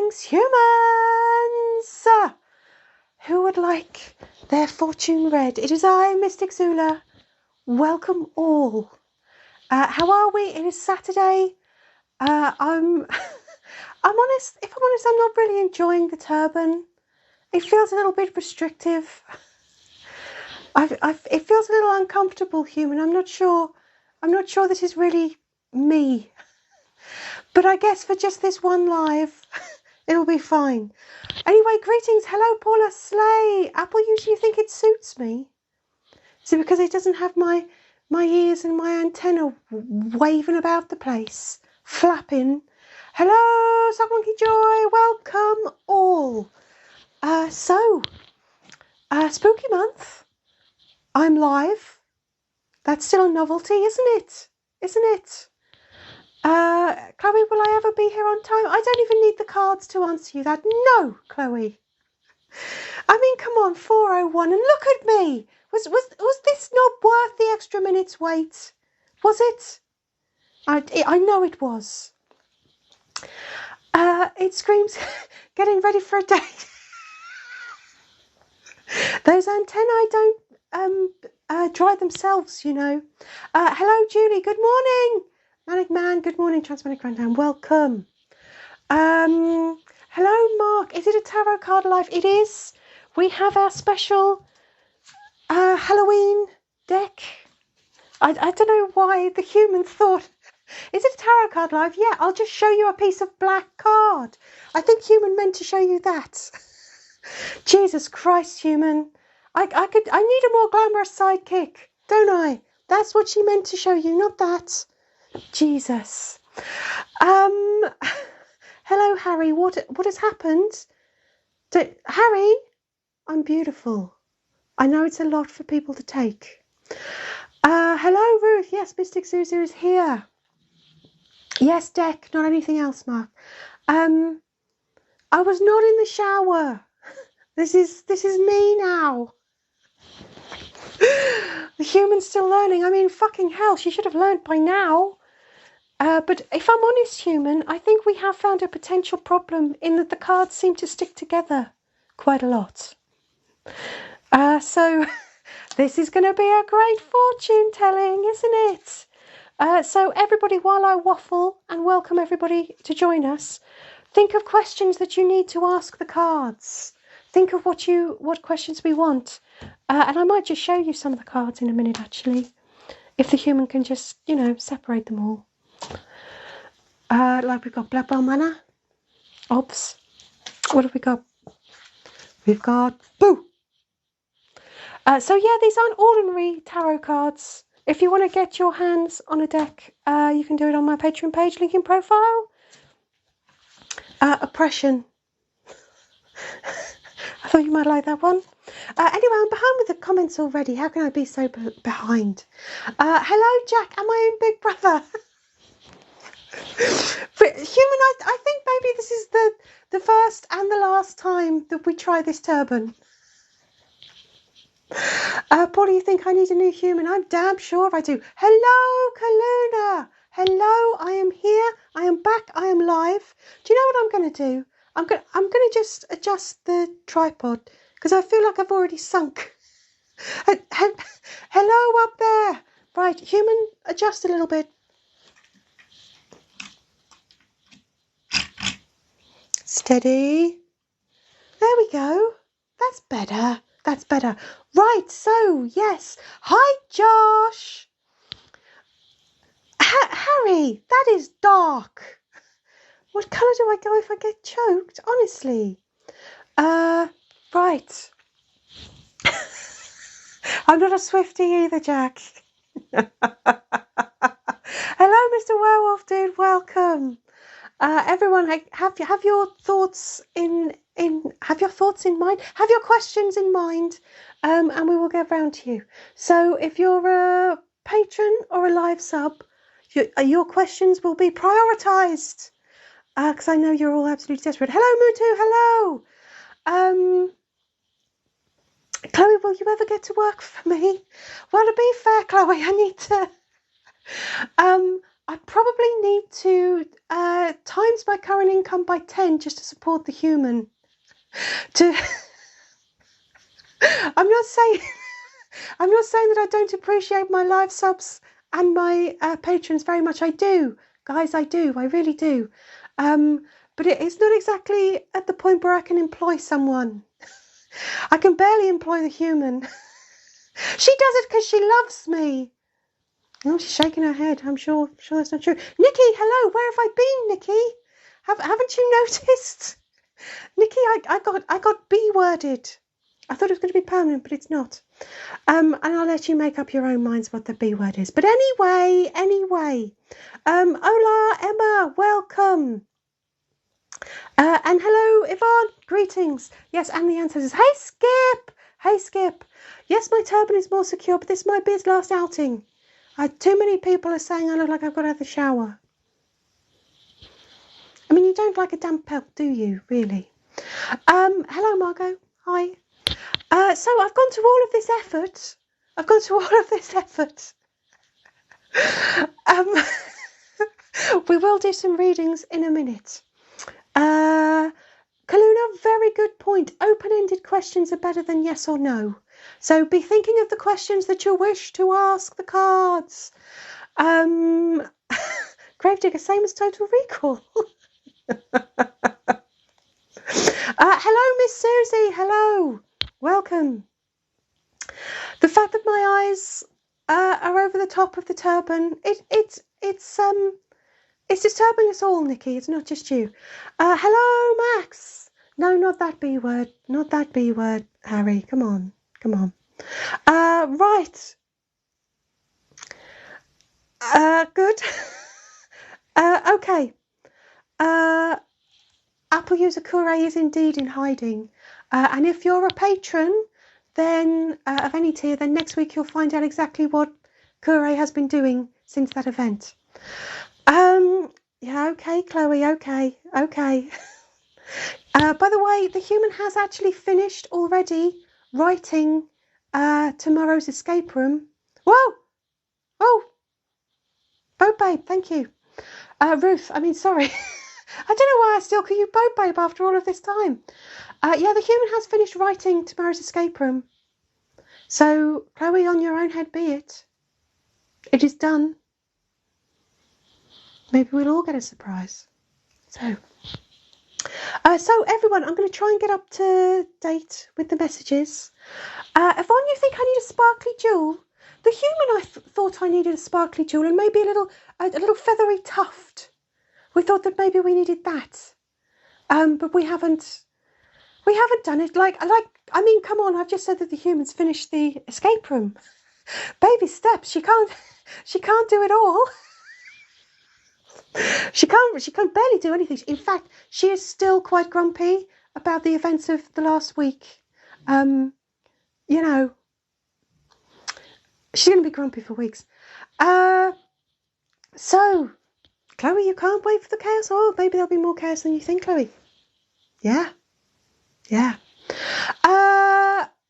Greetings, humans! Who would like their fortune read? It is I, Mystic Zula. Welcome all. How are we? It is Saturday. I'm honest. If I'm honest, I'm not really enjoying the turban. It feels a little bit restrictive. It feels a little uncomfortable, human. I'm not sure this is really me. But I guess for just this one live, it'll be fine. Anyway, greetings. Hello, Paula Slay. Apple usually think it suits me. Is it because it doesn't have my ears and my antenna waving about the place, flapping? Hello, Sock Monkey Joy. Welcome all. Spooky month. I'm live. That's still a novelty, isn't it? Chloe, will I ever be here on time? I don't even need the cards to answer you that. No, Chloe. I mean, come on, 4:01, and look at me. Was this not worth the extra minute's wait? Was it? I know it was. It screams getting ready for a date. Those antennae don't dry themselves, you know. Hello, Julie. Good morning. Manic Man, good morning, Transmanic Rundown, welcome. Hello, Mark. Is it a tarot card live? It is. We have our special Halloween deck. I don't know why the human thought, is it a tarot card live? Yeah, I'll just show you a piece of black card. I think human meant to show you that. Jesus Christ, human. I need a more glamorous sidekick, don't I? That's what she meant to show you, not that. Jesus. Hello, Harry. What has happened? Harry, I'm beautiful. I know it's a lot for people to take. Hello, Ruth. Yes, Mystic Zuzu is here. Yes, deck, not anything else, Mark. I was not in the shower. This is me now. The human's still learning. I mean, fucking hell, she should have learned by now. But if I'm honest, human, I think we have found a potential problem in that the cards seem to stick together quite a lot. So this is going to be a great fortune telling, isn't it? So everybody, while I waffle and welcome everybody to join us, think of questions that you need to ask the cards. Think of what questions we want. And I might just show you some of the cards in a minute, actually, if the human can just, separate them all. Like we've got Black Bell Manor, Obs. What have we got? We've got Boo. So yeah, these aren't ordinary tarot cards. If you want to get your hands on a deck, you can do it on my Patreon page, link in profile. Oppression. I thought you might like that one. Anyway, I'm behind with the comments already. How can I be so behind? Hello, Jack. Am I in Big Brother? Human, I think maybe this is the first and the last time that we try this turban. Paul, you think I need a new human? I'm damn sure I do. Hello, Kaluna. Hello, I am here. I am back. I am live. Do you know what I'm going to do? I'm going to just adjust the tripod because I feel like I've already sunk. Hello up there. Right, human, adjust a little bit. Steady. There we go. That's better. That's better. Right, so, yes. Hi, Josh. Harry, that is dark. What colour do I go if I get choked? Honestly. Right. I'm not a Swiftie either, Jack. Hello, Mr. Werewolf Dude. Welcome. Everyone, have your thoughts in mind. Have your questions in mind, and we will get round to you. So, if you're a patron or a live sub, your questions will be prioritised. Because I know you're all absolutely desperate. Hello, Mutu. Hello. Chloe, will you ever get to work for me? Well, to be fair, Chloe, I need to. I probably need to times my current income by 10 just to support the human. I'm not saying that I don't appreciate my live subs and my patrons very much. I do, guys. I do. I really do. But it's not exactly at the point where I can employ someone. I can barely employ the human. She does it because she loves me. Oh, she's shaking her head. I'm sure that's not true. Nikki, hello. Where have I been, Nikki? Haven't you noticed? Nikki, I got B-worded. I thought it was going to be permanent, but it's not. And I'll let you make up your own minds what the B word is. But anyway. Hola, Emma, welcome. And hello, Yvonne, greetings. Yes, and the answer is, hey, Skip. Yes, my turban is more secure, but this might be his last outing. Too many people are saying I look like I've got out of the shower. I mean, you don't like a damp pelt, do you, really? Hello, Margot. Hi. So I've gone to all of this effort. We will do some readings in a minute. Kaluna, very good point. Open-ended questions are better than yes or no. So be thinking of the questions that you wish to ask the cards. Gravedigger, same as Total Recall. Hello, Miss Susie. Hello. Welcome. The fact that my eyes are over the top of the turban, it's disturbing us all, Nikki. It's not just you. Hello, Max. No, not that B word. Not that B word, Harry. Come on. Right. Good. Okay. Apple user Kure is indeed in hiding. And if you're a patron, then of any tier, then next week you'll find out exactly what Kure has been doing since that event. Yeah, okay, Chloe, okay. By the way, the human has actually finished already writing tomorrow's escape room. Whoa! Oh! Boat Babe, thank you. Ruth, sorry. I don't know why I still call you Boat Babe after all of this time. Yeah, the human has finished writing tomorrow's escape room. So, Chloe, on your own head be it. It is done. Maybe we'll all get a surprise. So everyone, I'm going to try and get up to date with the messages. Yvonne, you think I need a sparkly jewel? The human, I thought I needed a sparkly jewel and maybe a little feathery tuft. We thought that maybe we needed that. But we haven't done it. Come on, I've just said that the human's finished the escape room. Baby steps. She can't do it all. She can barely do anything. In fact, she is still quite grumpy about the events of the last week. She's going to be grumpy for weeks. So, Chloe, you can't wait for the chaos? Oh, maybe there'll be more chaos than you think, Chloe. Yeah.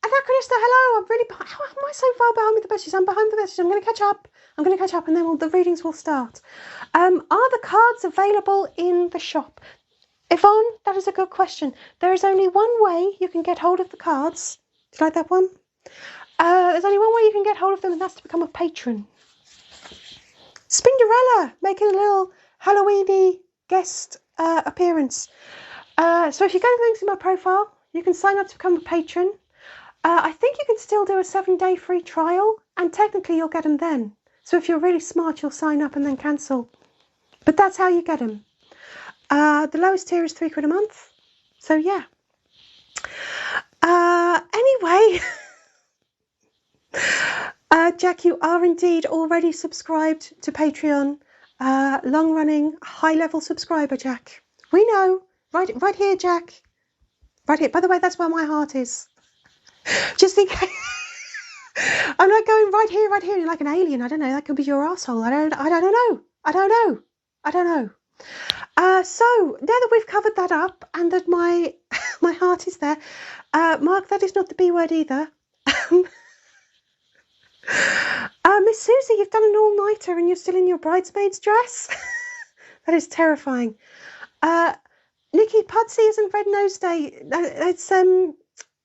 Anachronista, hello. I'm really behind. How am I so far behind with the messages? I'm behind the messages. I'm going to catch up, and then the readings will start. Are the cards available in the shop? Yvonne, that is a good question. There is only one way you can get hold of the cards. Do you like that one? There's only one way you can get hold of them, and that's to become a patron. Spinderella making a little Halloweeny guest appearance. So if you go to the links in my profile, you can sign up to become a patron. I think you can still do a 7-day free trial, and technically you'll get them then. So if you're really smart, you'll sign up and then cancel. But that's how you get them. The lowest tier is £3 a month. So yeah. Anyway, Jack, you are indeed already subscribed to Patreon. Long-running, high-level subscriber, Jack. We know. Right here, Jack. Right here. By the way, that's where my heart is. Just in case. I'm not going right here. You're like an alien. I don't know. That could be your asshole. I don't know. So now that we've covered that up and that my heart is there, Mark, that is not the B word either. Miss Susie, you've done an all-nighter and you're still in your bridesmaid's dress? That is terrifying. Nikki, Pudsey isn't Red Nose Day. It's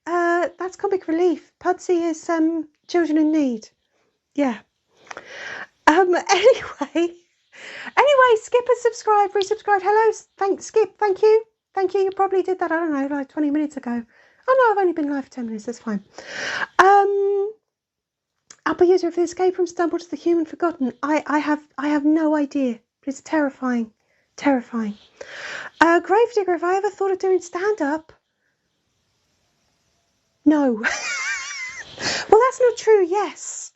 that's Comic Relief. Pudsey is Children in Need. Yeah. Anyway, Skip has subscribed, resubscribed. Hello, Skip. Thank you. You probably did that, I don't know, like 20 minutes ago. Oh no, I've only been live for 10 minutes. That's fine. Apple user of the Escape Room stumbled to the Human Forgotten. I have no idea. It's terrifying. Gravedigger, have I ever thought of doing stand-up? No. Well, that's not true, yes.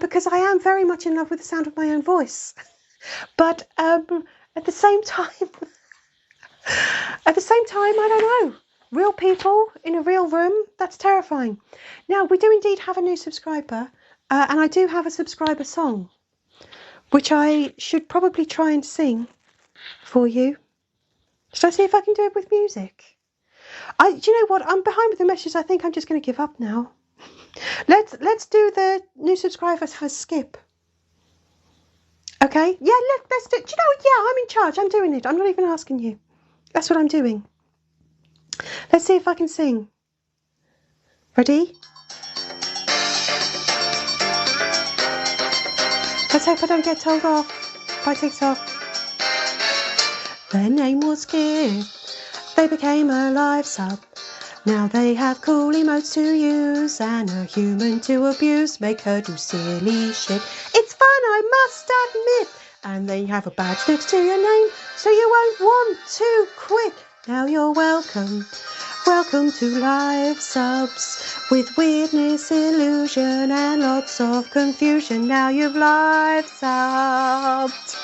Because I am very much in love with the sound of my own voice. But at the same time, I don't know. Real people in a real room, that's terrifying. Now, we do indeed have a new subscriber, and I do have a subscriber song, which I should probably try and sing for you. Should I see if I can do it with music? Do you know what? I'm behind with the messages. I think I'm just going to give up now. Let's do the new subscribers for Skip. Okay? Yeah, let's do it. Do you know what? Yeah, I'm in charge. I'm doing it. I'm not even asking you. That's what I'm doing. Let's see if I can sing. Ready? Let's hope I don't get told off by TikTok. Their name was Skip. They became a live sub. Now they have cool emotes to use and a human to abuse. Make her do silly shit. It's fun, I must admit. And they have a badge next to your name, so you won't want to quit. Now you're welcome. Welcome to live subs with weirdness, illusion, and lots of confusion. Now you've live subbed.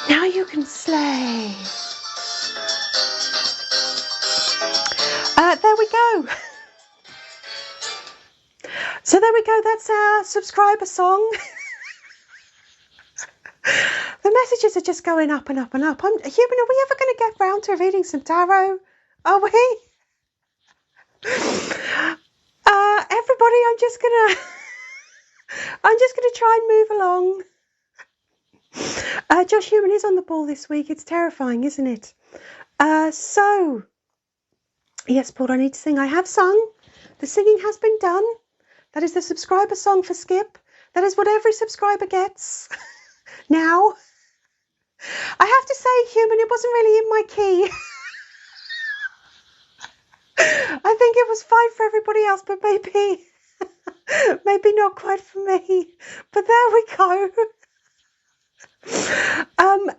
Now you can slay. There we go. So there we go. That's our subscriber song. The messages are just going up and up and up. Human, are we ever going to get round to reading some tarot? Are we? Everybody, I'm just gonna try and move along. Josh Human is on the ball this week. It's terrifying, isn't it? So, yes, Paul, I need to sing. I have sung. The singing has been done. That is the subscriber song for Skip. That is what every subscriber gets. Now, I have to say, Human, it wasn't really in my key. I think it was fine for everybody else, but maybe not quite for me. But there we go.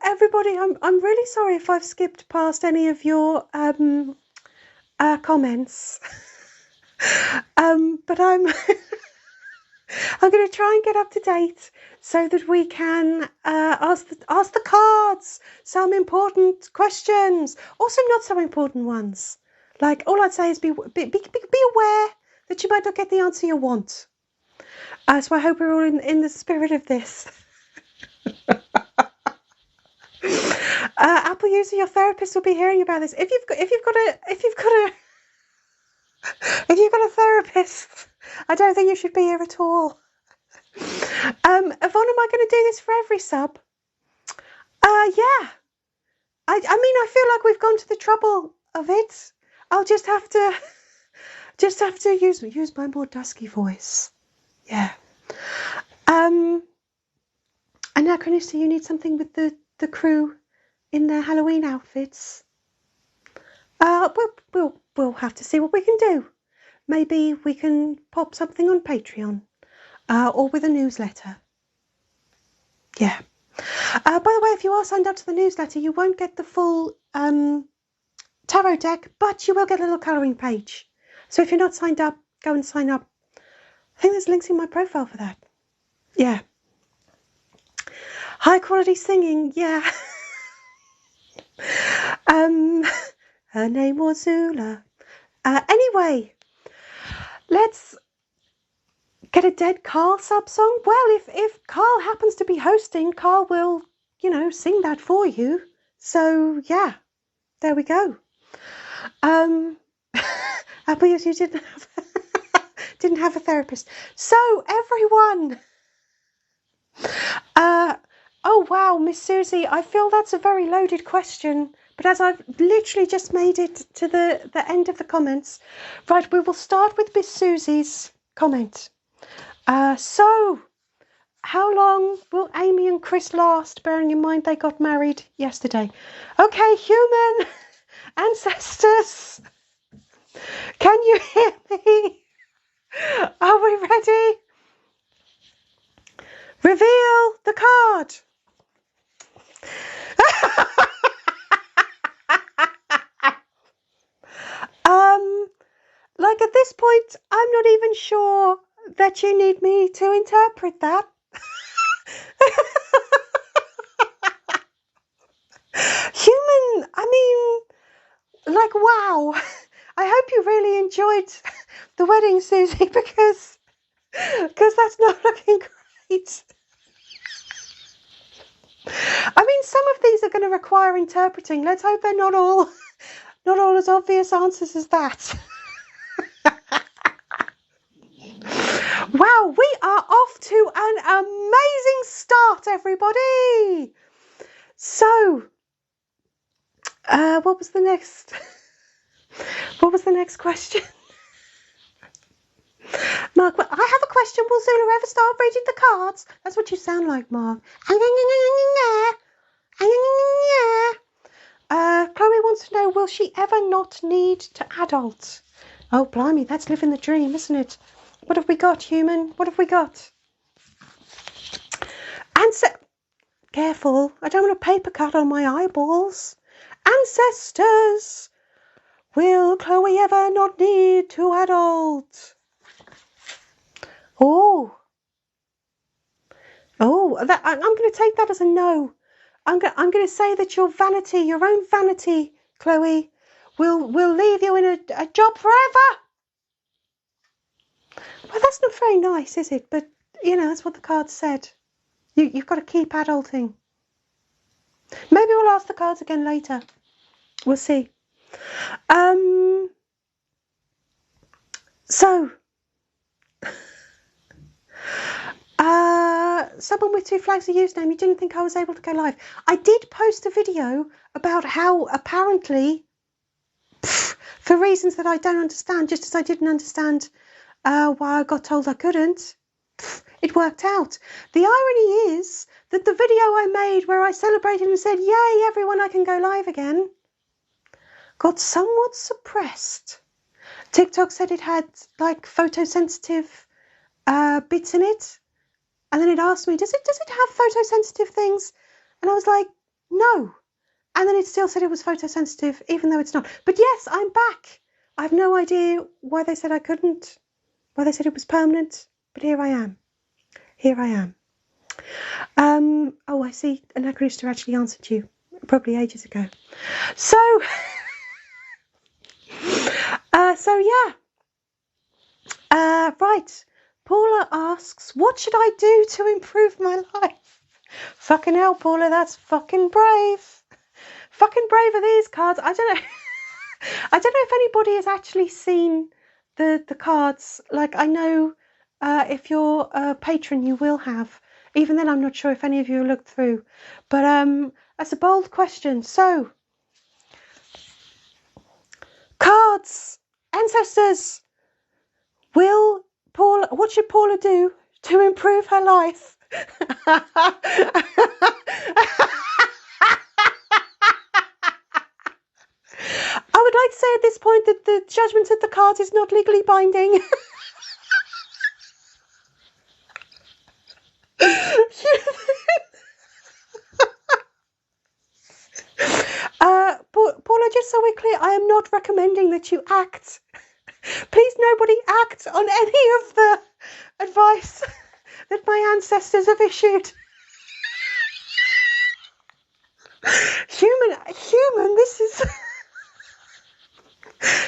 Everybody, I'm really sorry if I've skipped past any of your comments. But I'm I'm going to try and get up to date so that we can ask the cards some important questions, also not so important ones. Like, all I'd say is be aware that you might not get the answer you want. So I hope we're all in the spirit of this. Apple user, your therapist will be hearing about this. If you've got a therapist, I don't think you should be here at all. Yvonne, am I going to do this for every sub? Yeah. I mean, I feel like we've gone to the trouble of it. I'll just have to use my more dusky voice. Yeah. Anachronistic, you need something with the crew in their Halloween outfits. We'll have to see what we can do. Maybe we can pop something on Patreon, or with a newsletter. Yeah. By the way, if you are signed up to the newsletter, you won't get the full tarot deck, but you will get a little colouring page. So if you're not signed up, go and sign up. I think there's links in my profile for that. Yeah. High quality singing, yeah. Her name was Zula. Anyway, let's get a Dead Carl sub song. Well, if Carl happens to be hosting, Carl will, sing that for you. So yeah, there we go. Apple, you didn't have Didn't have a therapist. So everyone, oh wow, Miss Susie, I feel that's a very loaded question. But as I've literally just made it to the end of the comments, right, we will start with Miss Susie's comment. So, how long will Amy and Chris last, bearing in mind they got married yesterday? Okay, human ancestors, can you hear me? Are we ready? Reveal the card. Like at this point, I'm not even sure that you need me to interpret that. Human, I mean, like, wow. I hope you really enjoyed the wedding, Susie, because that's not looking great. I mean, some of these are going to require interpreting. Let's hope they're not all as obvious answers as that. Wow, we are off to an amazing start, everybody. So, what was the next question? Mark, I have a question. Will Zula ever start reading the cards? That's what you sound like, Mark. Chloe wants to know, will she ever not need to adult? Oh, blimey, that's living the dream, isn't it? What have we got, human? What have we got? Careful, I don't want a paper cut on my eyeballs. Ancestors, will Chloe ever not need to adult? Oh, I'm going to take that as a no. I'm going to say that your own vanity, Chloe, will leave you in a job forever. Well, that's not very nice, is it? But, that's what the card said. You've got to keep adulting. Maybe we'll ask the cards again later. We'll see. So, someone with 2 flags of username, you didn't think I was able to go live. I did post a video about how apparently, for reasons that I don't understand, just as I didn't understand why I got told I couldn't, it worked out. The irony is that the video I made where I celebrated and said, yay, everyone, I can go live again, got somewhat suppressed. TikTok said it had like photosensitive bits in it. And then it asked me, does it have photosensitive things? And I was like, no. And then it still said it was photosensitive, even though it's not. But yes, I'm back. I have no idea why they said I couldn't, why they said it was permanent, but here I am. Oh, I see Anachrista actually answered you, probably ages ago. So, yeah. Right. Paula asks, what should I do to improve my life? Fucking hell, Paula, that's fucking brave. Fucking brave are these cards. I don't know. I don't know if anybody has actually seen the cards. Like, I know if you're a patron, you will have. Even then, I'm not sure if any of you looked through. But that's a bold question. So, cards, ancestors, what should Paula do to improve her life? I would like to say at this point that the judgment of the cards is not legally binding. Paula, just so we're clear, I am not recommending that you act. Please, nobody act on any of the advice that my ancestors have issued. Human, this is...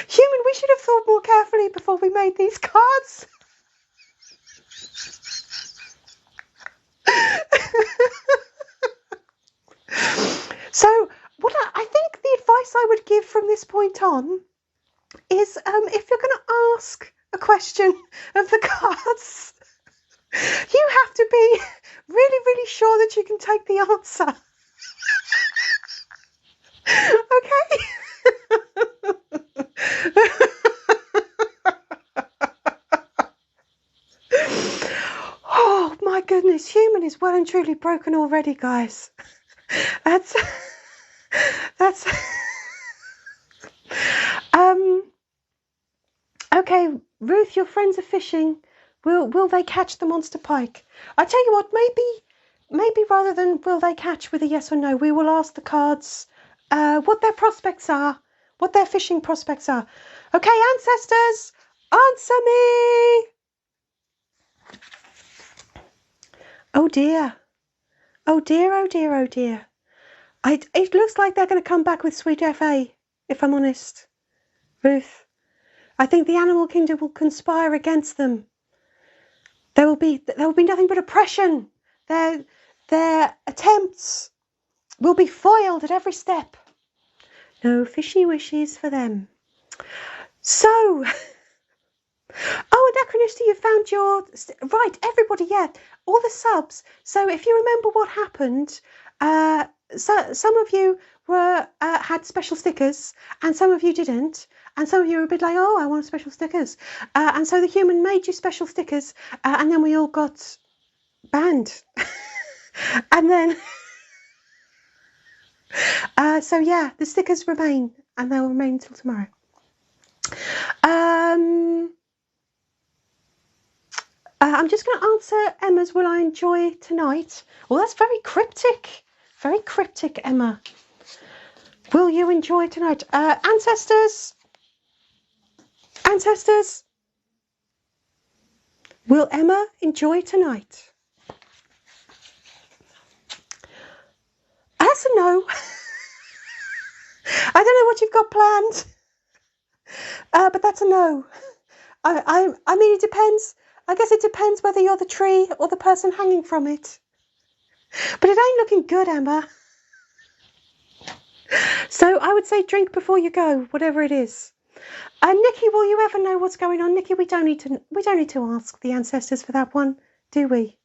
Human, we should have thought more carefully before we made these cards. So, what I think the advice I would give from this point on is if you're going to ask a question of the cards, you have to be really, really sure that you can take the answer. Okay? Oh my goodness, human is well and truly broken already, guys. That's okay, Ruth, your friends are fishing. Will they catch the monster pike? I tell you what, maybe rather than will they catch with a yes or no, we will ask the cards what their prospects are, what their fishing prospects are. Okay, ancestors, answer me. Oh dear. Oh dear, oh dear, oh dear. It looks like they're going to come back with sweet FA, if I'm honest. Ruth, I think the animal kingdom will conspire against them. There will be nothing but oppression. Their attempts will be foiled at every step. No fishy wishes for them. So, Anachronisty, you found your... Right, everybody, yeah, all the subs. So if you remember what happened, so some of you had special stickers and some of you didn't. And some of you were a bit like, oh, I want special stickers. And so the human made you special stickers and then we all got banned. And then... so yeah, the stickers remain and they will remain until tomorrow. I'm just going to answer Emma's will I enjoy tonight. Well, that's very cryptic, Emma. Will you enjoy tonight? Ancestors, will Emma enjoy tonight? That's a no. I don't know what you've got planned, but that's a no. I mean, it depends. I guess it depends whether you're the tree or the person hanging from it. But it ain't looking good, Emma. So I would say drink before you go, whatever it is. Nikki, will you ever know what's going on? Nikki, we don't need to ask the ancestors for that one, do we?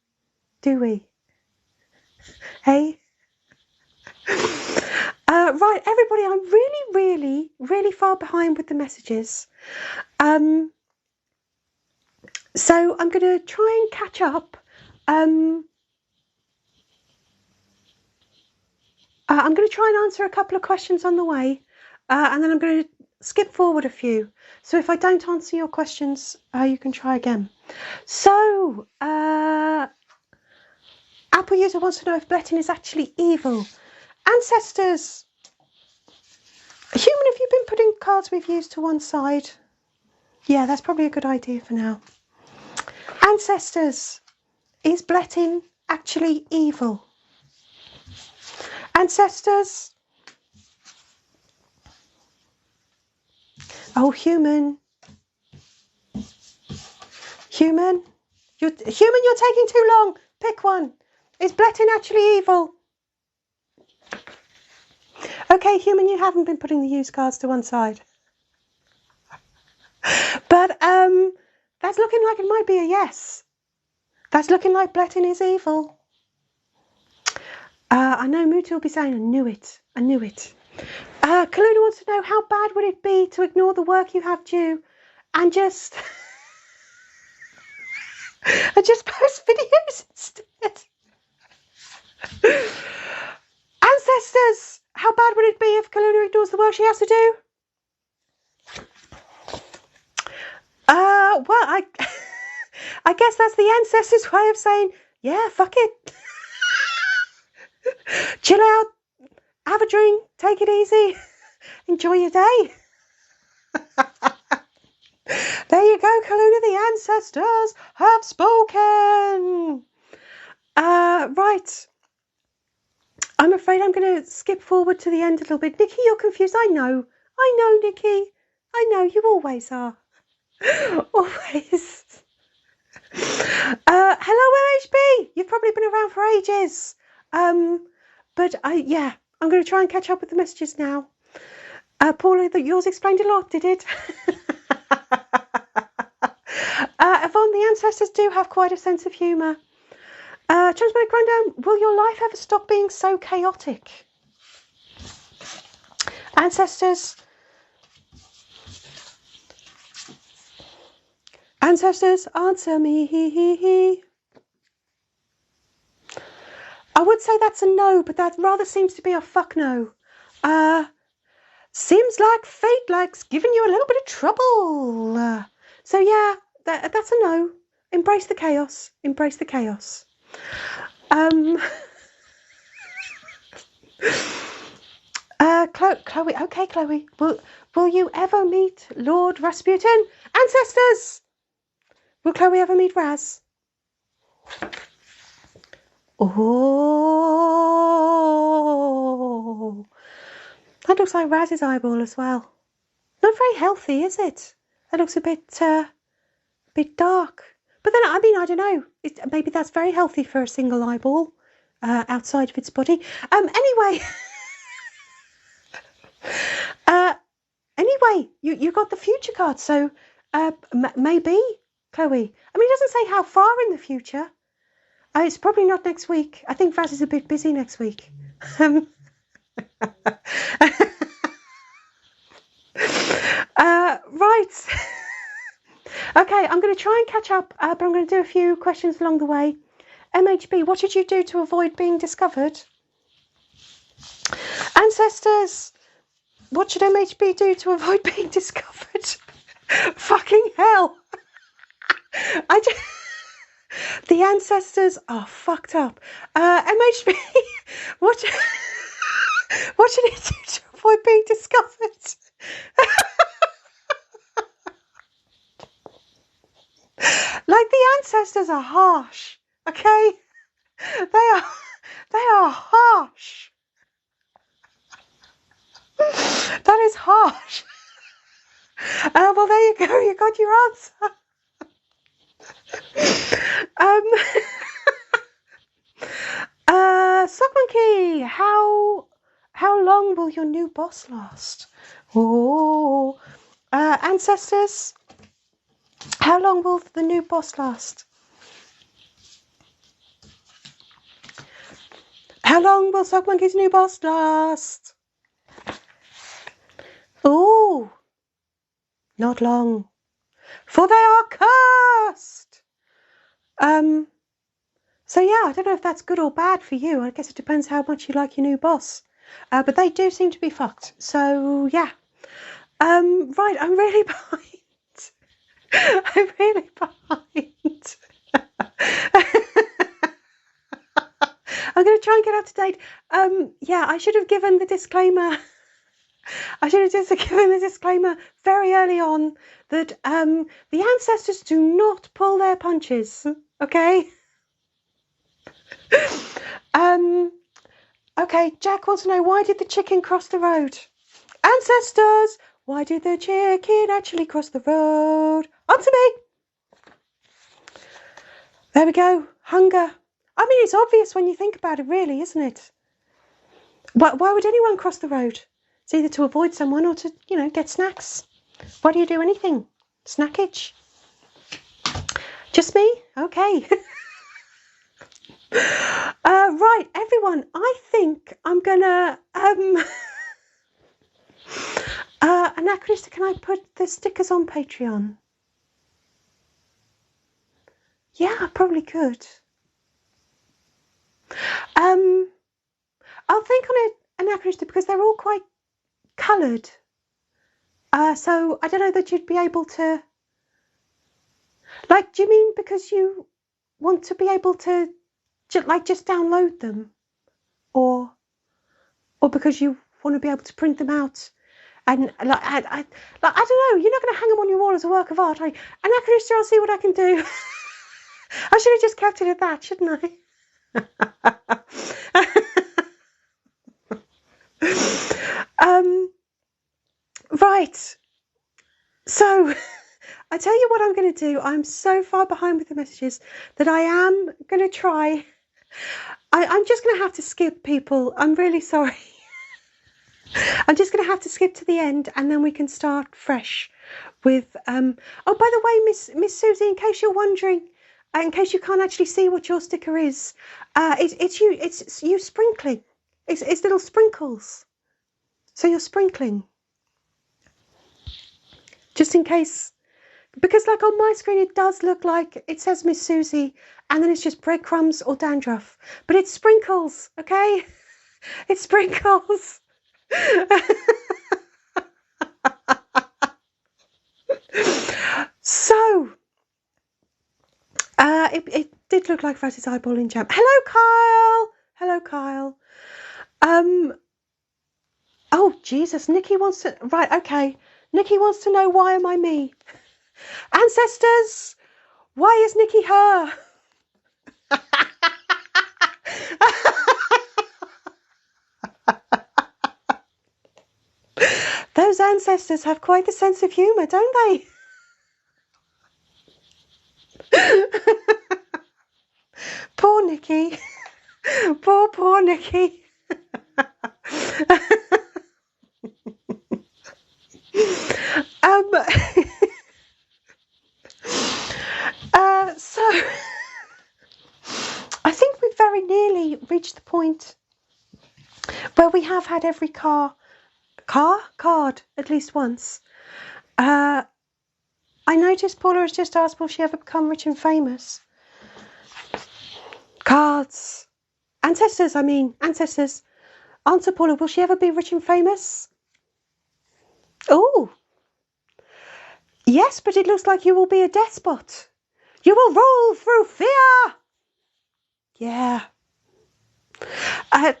Hey? Right, everybody, I'm really far behind with the messages. So I'm going to try and catch up. I'm going to try and answer a couple of questions on the way, and then I'm going to skip forward a few. So if I don't answer your questions, you can try again. So, Apple user wants to know if Blettin is actually evil. Ancestors, human, have you been putting cards we've used to one side? Yeah, that's probably a good idea for now. Ancestors, is Blettin actually evil? Ancestors. Oh, human, you're taking too long. Pick one. Is Blettin actually evil? Okay, human, you haven't been putting the used cards to one side. But that's looking like it might be a yes. That's looking like Blettin is evil. I know Mutu will be saying, I knew it. Kaluna wants to know, how bad would it be to ignore the work you have due and just post videos instead? Ancestors, how bad would it be if Kaluna ignores the work she has to do? Well, I guess that's the ancestors' way of saying, yeah, fuck it. Chill out, have a drink, take it easy, enjoy your day. There you go, Kaluna, the ancestors have spoken. Right. I'm afraid I'm going to skip forward to the end a little bit. Nikki, you're confused. I know, Nikki. I know, you always are. Always. Hello, LHB. You've probably been around for ages. But I'm going to try and catch up with the messages now. Paula, yours explained a lot, did it? the ancestors do have quite a sense of humour. Transmitted Grandam, will your life ever stop being so chaotic? Ancestors, answer me. I would say that's a no, but that rather seems to be a fuck no. Seems like fate likes giving you a little bit of trouble. So yeah, that's a no. Embrace the chaos. Embrace the chaos. Chloe. Okay, Chloe. Will you ever meet Lord Rasputin? Ancestors. Will Chloe ever meet Raz? Oh, that looks like Raz's eyeball as well. Not very healthy, is it? That looks a bit dark. But then, I mean, I don't know. Maybe that's very healthy for a single eyeball outside of its body. Anyway, you got the future card, so maybe, Chloe. I mean, it doesn't say how far in the future. It's probably not next week. I think Raz is a bit busy next week. Right. Okay, I'm going to try and catch up, but I'm going to do a few questions along the way. MHB, what should you do to avoid being discovered? Ancestors, what should MHB do to avoid being discovered? Fucking hell. The ancestors are fucked up. MHB, what should he do to avoid being discovered? Like, the ancestors are harsh, okay? They are harsh. That is harsh. Well, there you go. You got your answer. Sock Monkey, how long will your new boss last? Oh, ancestors, how long will the new boss last? How long will Sock Monkey's new boss last? Oh, not long, for they are cursed. So yeah, I don't know if that's good or bad for you. I guess it depends how much you like your new boss. But they do seem to be fucked. So yeah. Right, I'm really behind. I'm really behind. I'm going to try and get up to date. Yeah, I should have given the disclaimer. I should have just given the disclaimer very early on that the ancestors do not pull their punches. Okay. Okay, Jack wants to know, why did the chicken cross the road? Ancestors, why did the chicken actually cross the road? Answer me. There we go. Hunger. I mean, it's obvious when you think about it, really, isn't it? Why would anyone cross the road? It's either to avoid someone or to, get snacks. Why do you do anything? Snackage? Just me? Okay. Right, everyone, I think I'm gonna Anachronistic, can I put the stickers on Patreon? Yeah, I probably could. I'll think on it, Anachronistic, because they're all quite coloured. So I don't know that you'd be able to, like, do you mean because you want to be able to just download them, or because you want to be able to print them out? And I don't know. You're not going to hang them on your wall as a work of art. Anachronistic, I'll see what I can do. I should have just kept it at that, shouldn't I? Right. So I tell you what I'm going to do. I'm so far behind with the messages that I am going to try. I'm just going to have to skip people. I'm really sorry. I'm just going to have to skip to the end, and then we can start fresh with. Oh, by the way, Miss Susie, in case you're wondering, in case you can't actually see what your sticker is, it's you sprinkling. It's little sprinkles. So you're sprinkling, just in case, because like on my screen it does look like it says Miss Susie, and then it's just breadcrumbs or dandruff, but it's sprinkles, okay? It's sprinkles. So, it did look like Fatty's eyeball in jam. Hello, Kyle. Hello, Kyle. Oh, Jesus. Nikki wants to... Right, okay. Nikki wants to know, why am I me? Ancestors, why is Nikki her? Those ancestors have quite a sense of humour, don't they? Poor Nikki. Poor Nikki. So I think we've very nearly reached the point where we have had every card at least once. I noticed Paula has just asked, will she ever become rich and famous? Cards. Ancestors. Answer, Paula, will she ever be rich and famous? Oh. Yes, but it looks like you will be a despot. You will rule through fear. Yeah. I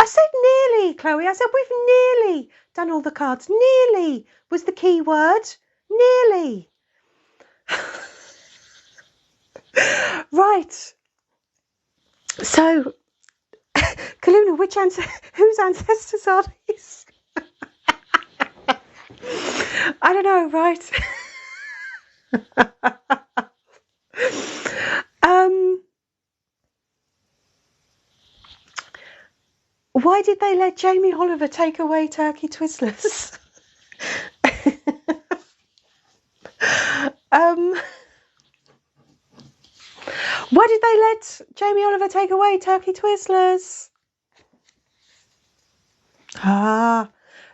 said nearly, Chloe. I said we've nearly done all the cards. Nearly was the key word. Nearly. Right. So, Kaluna, whose ancestors are these? I don't know, right? Why did they let Jamie Oliver take away Turkey Twizzlers? Why did they let Jamie Oliver take away Turkey Twizzlers?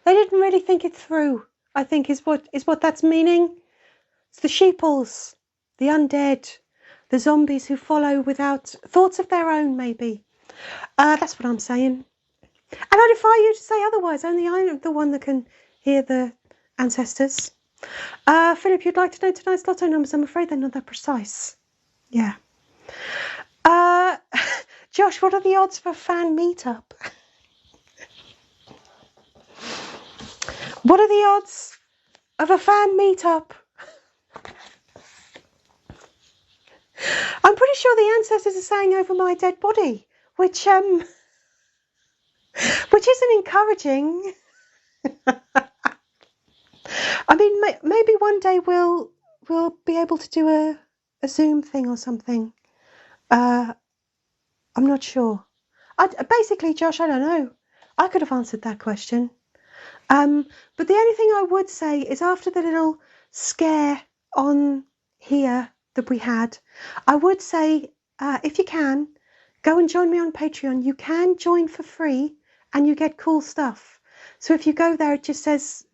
They didn't really think it through, I think is what that's meaning. It's the sheeples, the undead, the zombies who follow without thoughts of their own, maybe. That's what I'm saying. And I defy you to say otherwise. Only I am the one that can hear the ancestors. Philip, you'd like to know tonight's lotto numbers? I'm afraid they're not that precise. Yeah. Josh, what are the odds for a fan meetup? What are the odds of a fan meetup? I'm pretty sure the ancestors are saying over my dead body, which isn't encouraging. I mean, maybe one day we'll be able to do a Zoom thing or something. I'm not sure. Basically, Josh, I don't know. I could have answered that question. But the only thing I would say is, after the little scare on here that we had, I would say, if you can, go and join me on Patreon. You can join for free and you get cool stuff. So if you go there, it just says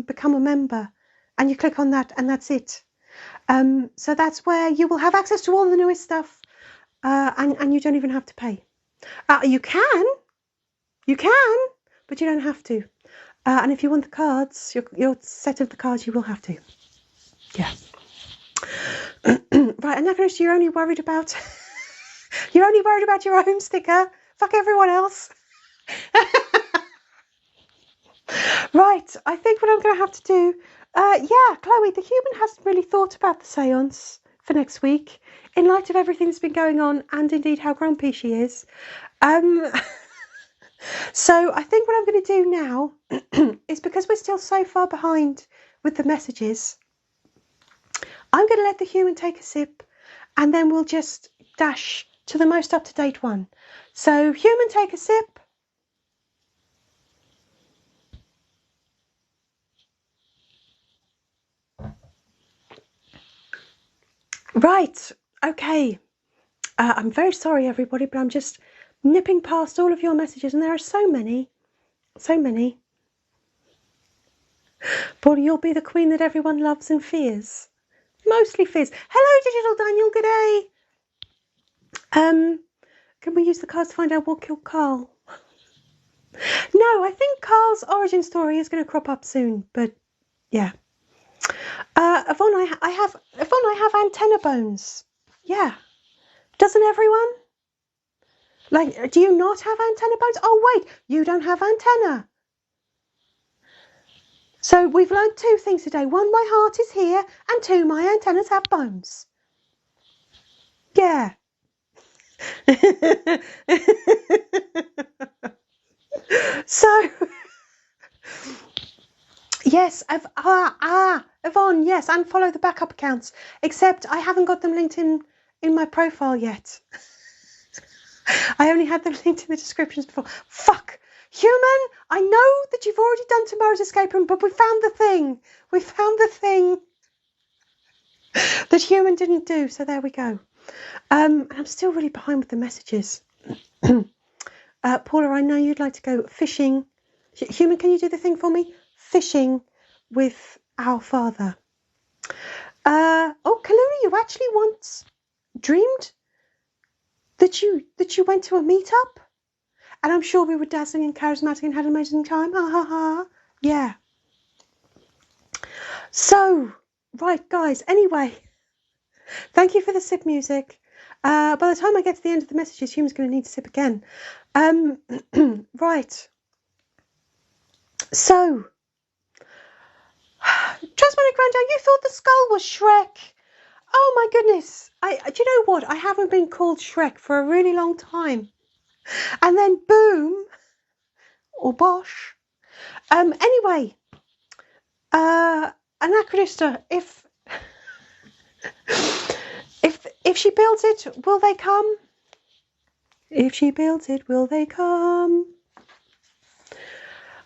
become a member, and you click on that, and that's it. So that's where you will have access to all the newest stuff, and you don't even have to pay. You can, but you don't have to. And if you want the cards, your set of the cards, you will have to. Yeah. Right, and Nicholas, you're only worried about your own sticker. Fuck everyone else. Right, I think what I'm going to have to do, yeah, Chloe, the human hasn't really thought about the seance for next week, in light of everything that's been going on, and indeed how grumpy she is. So I think what I'm going to do now is, because we're still so far behind with the messages, I'm going to let the human take a sip, and then we'll just dash to the most up-to-date one. So, human, take a sip. Right, okay. I'm very sorry, everybody, but I'm just nipping past all of your messages, and there are so many. So many. Paula, you'll be the queen that everyone loves and fears. Mostly fears. Hello, Digital Daniel, good day. Can we use the cards to find out what killed Carl? No, I think Carl's origin story is going to crop up soon, but yeah. Yvonne, I have antenna bones. Yeah. Doesn't everyone? Like, do you not have antenna bones? Oh, wait, you don't have antenna. So we've learned two things today. One, my heart is here, and two, my antennas have bones. Yeah. So, yes, Yvonne, yes, and follow the backup accounts. Except I haven't got them linked in my profile yet. I only had them linked in the descriptions before. Fuck! Human, I know that you've already done tomorrow's escape room, but we found the thing. We found the thing that Human didn't do, so there we go. And I'm still really behind with the messages. Paula, I know you'd like to go fishing. Human, can you do the thing for me? Fishing with our father. Oh, Kaluna, you actually once dreamed that you went to a meetup? And I'm sure we were dazzling and charismatic and had an amazing time. Ha ha ha. Yeah. So, right, guys. Anyway, thank you for the sip music. By the time I get to the end of the messages, Human's going to need to sip again. Right. So, Trustmoney Grandad, you thought the skull was Shrek. Oh my goodness. Do you know what? I haven't been called Shrek for a really long time. And then boom, or bosh. Anyway, Anachronista, if she builds it, will they come? If she builds it, will they come?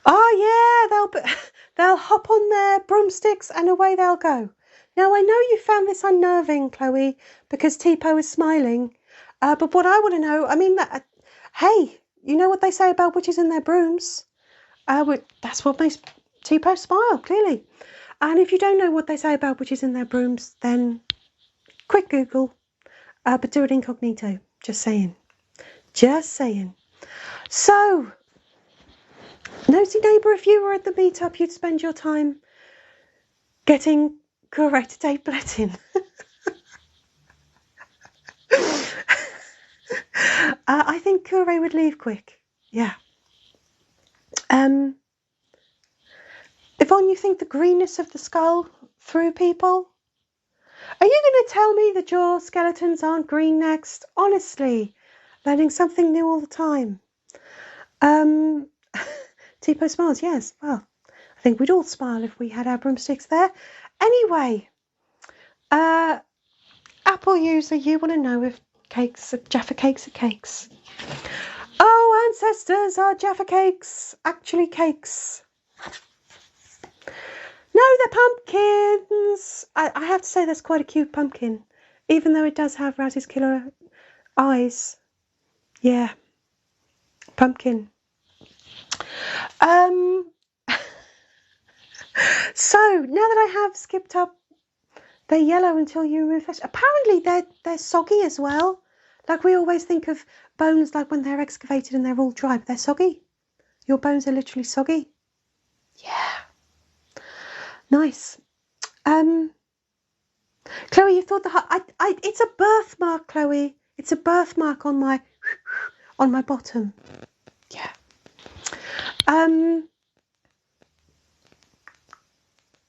Oh yeah, they'll hop on their broomsticks and away they'll go. Now I know you found this unnerving, Chloe, because Tipo is smiling. But what I want to know, I mean, hey, you know what they say about witches and their brooms? That's what makes Tipo smile, clearly. And if you don't know what they say about witches and their brooms, then quick Google. But do it incognito. Just saying. Just saying. So, nosy neighbour, if you were at the meetup, you'd spend your time getting Kure to take Blettin. I think Kure would leave quick. Yeah. Yvonne, you think the greenness of the skull threw people? Are you going to tell me that your skeletons aren't green next? Honestly, learning something new all the time. Tipo smiles, yes. Well, I think we'd all smile if we had our broomsticks there. Anyway, Apple user, you want to know if Jaffa cakes are cakes? Oh, ancestors, are Jaffa cakes actually cakes? No, they're pumpkins. I have to say that's quite a cute pumpkin, even though it does have Raz's killer eyes. Yeah, pumpkin. So now that I have skipped up, they're yellow until you remove flesh. Apparently they're soggy as well. Like we always think of bones like when they're excavated and they're all dry, but they're soggy. Your bones are literally soggy. Yeah. Nice. Chloe, you thought the heart... it's a birthmark, Chloe. It's a birthmark on my bottom. Yeah.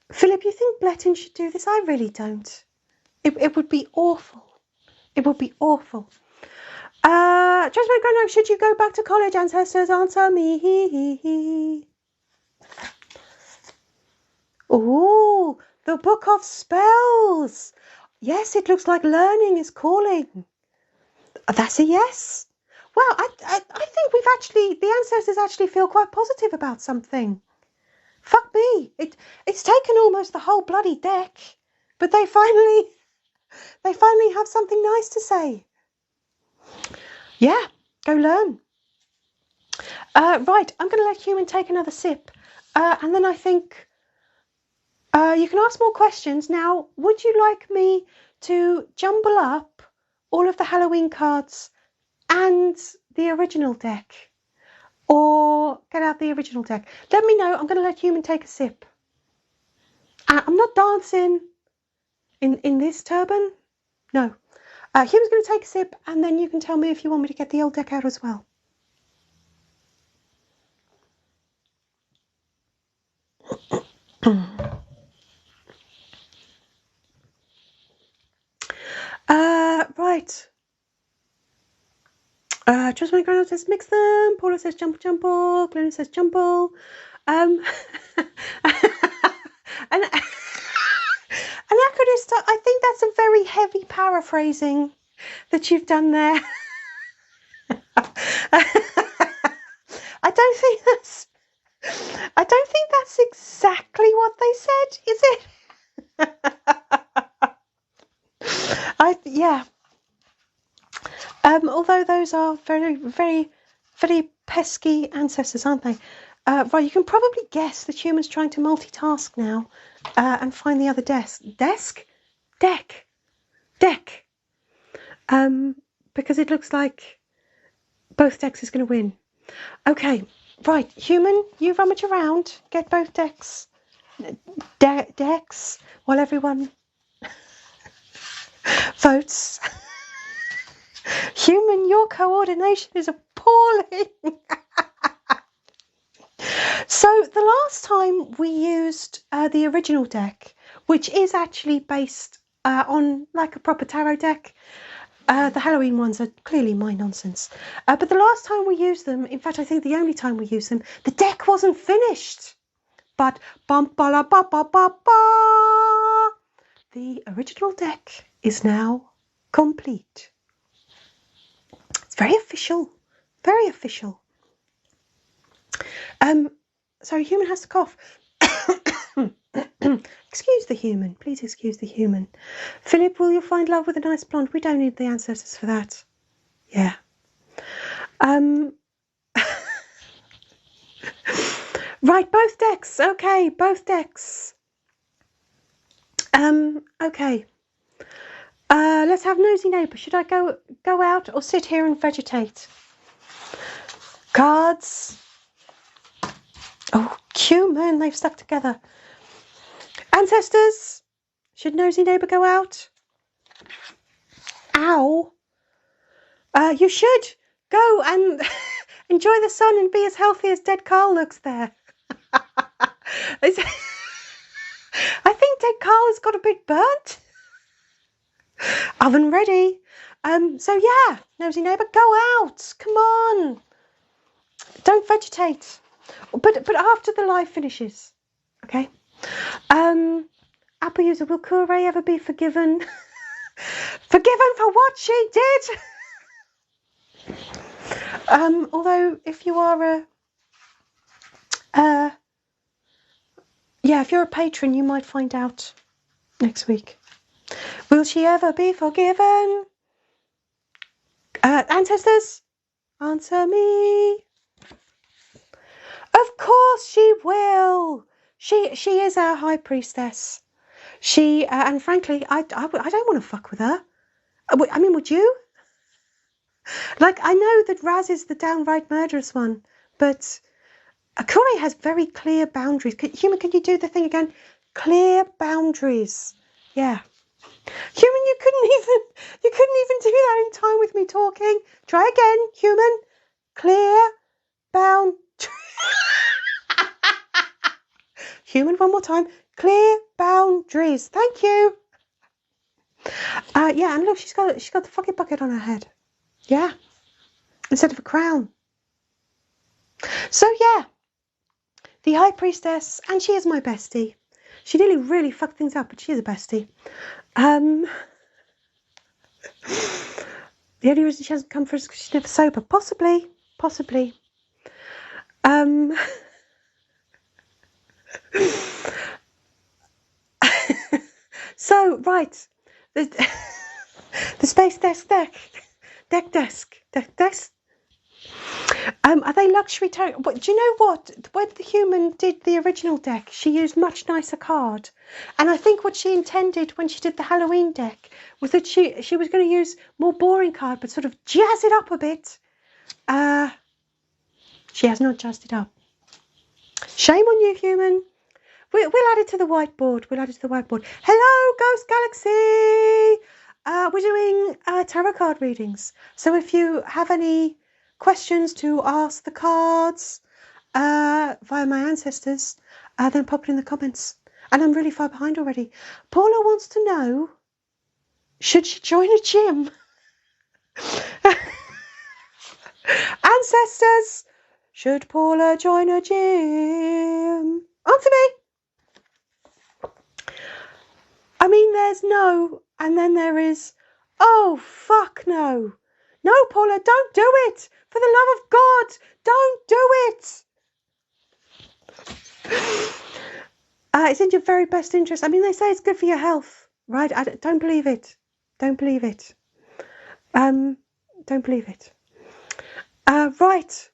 Philip, you think Blettin should do this? I really don't. It would be awful. It would be awful. Just my grandma, should you go back to college? Ancestors, answer me. Oh, the Book of Spells. Yes, it looks like learning is calling. That's a yes. Well, I think the ancestors actually feel quite positive about something. Fuck me. It's taken almost the whole bloody deck, but they finally They finally have something nice to say. Yeah, go learn. Right, I'm going to let Human take another sip. And then I think you can ask more questions. Now, would you like me to jumble up all of the Halloween cards and the original deck? Or get out the original deck? Let me know. I'm going to let Human take a sip. I'm not dancing in this turban. No. Human's going to take a sip, and then you can tell me if you want me to get the old deck out as well. Right. Just when Grandma says mix them, Paula says jumble jumble, Glenn says jumble. And Anachronist, I think that's a very heavy paraphrasing that you've done there. I don't think that's exactly what they said, is it? Yeah. Although those are very, very, very pesky ancestors, aren't they? Right, you can probably guess that Human's trying to multitask now and find the other deck. Because it looks like both decks is going to win. Okay, right, Human, you rummage around, get both decks while everyone votes. Human, your coordination is appalling. So the last time we used the original deck, which is actually based on like a proper tarot deck. The Halloween ones are clearly my nonsense. But the last time we used them, in fact, I think the only time we used them, the deck wasn't finished. But bum ba la ba ba ba ba, the original deck is now complete. It's very official, very official. Sorry, Human has to cough. Excuse the Human, please excuse the Human. Philip, will you find love with a nice blonde? We don't need the ancestors for that. Yeah. Right, both decks. Okay, both decks. Okay. Let's have Nosy Neighbour. Should I go out or sit here and vegetate? Cards. Oh, Human, they've stuck together. Ancestors. Should Nosy Neighbour go out? Ow. You should go and enjoy the sun and be as healthy as dead Carl looks there. I think dead Carl has got a bit burnt. Oven ready. So yeah, Nosy Neighbour, go out. Come on. Don't vegetate. But after the live finishes. Okay. Apple user, will Kure ever be forgiven? Forgiven for what she did? Although if you are if you're a patron, you might find out next week. Will she ever be forgiven? Ancestors, answer me. Of course she will. She is our high priestess. She and frankly, I don't want to fuck with her. I mean, would you? Like, I know that Raz is the downright murderous one, but Kure has very clear boundaries. Human, can you do the thing again? Clear boundaries. Yeah. Human, you couldn't even do that in time with me talking. Try again, Human. Clear boundaries. Human, one more time. Clear boundaries. Thank you. Yeah, and look, she's got the fucking bucket on her head. Yeah. Instead of a crown. So yeah. The High Priestess, and she is my bestie. She nearly really fucked things up, but she is a bestie. The only reason she hasn't come for us is because she's never sober. Possibly. So, right. The, the space desk. Are they luxury tarot? Do you know what? When the human did the original deck, she used much nicer card, and I think what she intended when she did the Halloween deck was that she was going to use more boring card, but sort of jazz it up a bit. She has not jazzed it up. Shame on you, human. We'll add it to the whiteboard. Hello, Ghost Galaxy. We're doing tarot card readings. So if you have any questions to ask the cards via my ancestors, then pop it in the comments. And I'm really far behind already. Paula wants to know, should she join a gym? Ancestors, should Paula join a gym? Answer me. I mean, there's no, and then there is, oh, fuck no. No, Paula, don't do it. For the love of God, don't do it. It's in your very best interest. I mean, they say it's good for your health, right? I don't believe it. Don't believe it. Don't believe it. Right.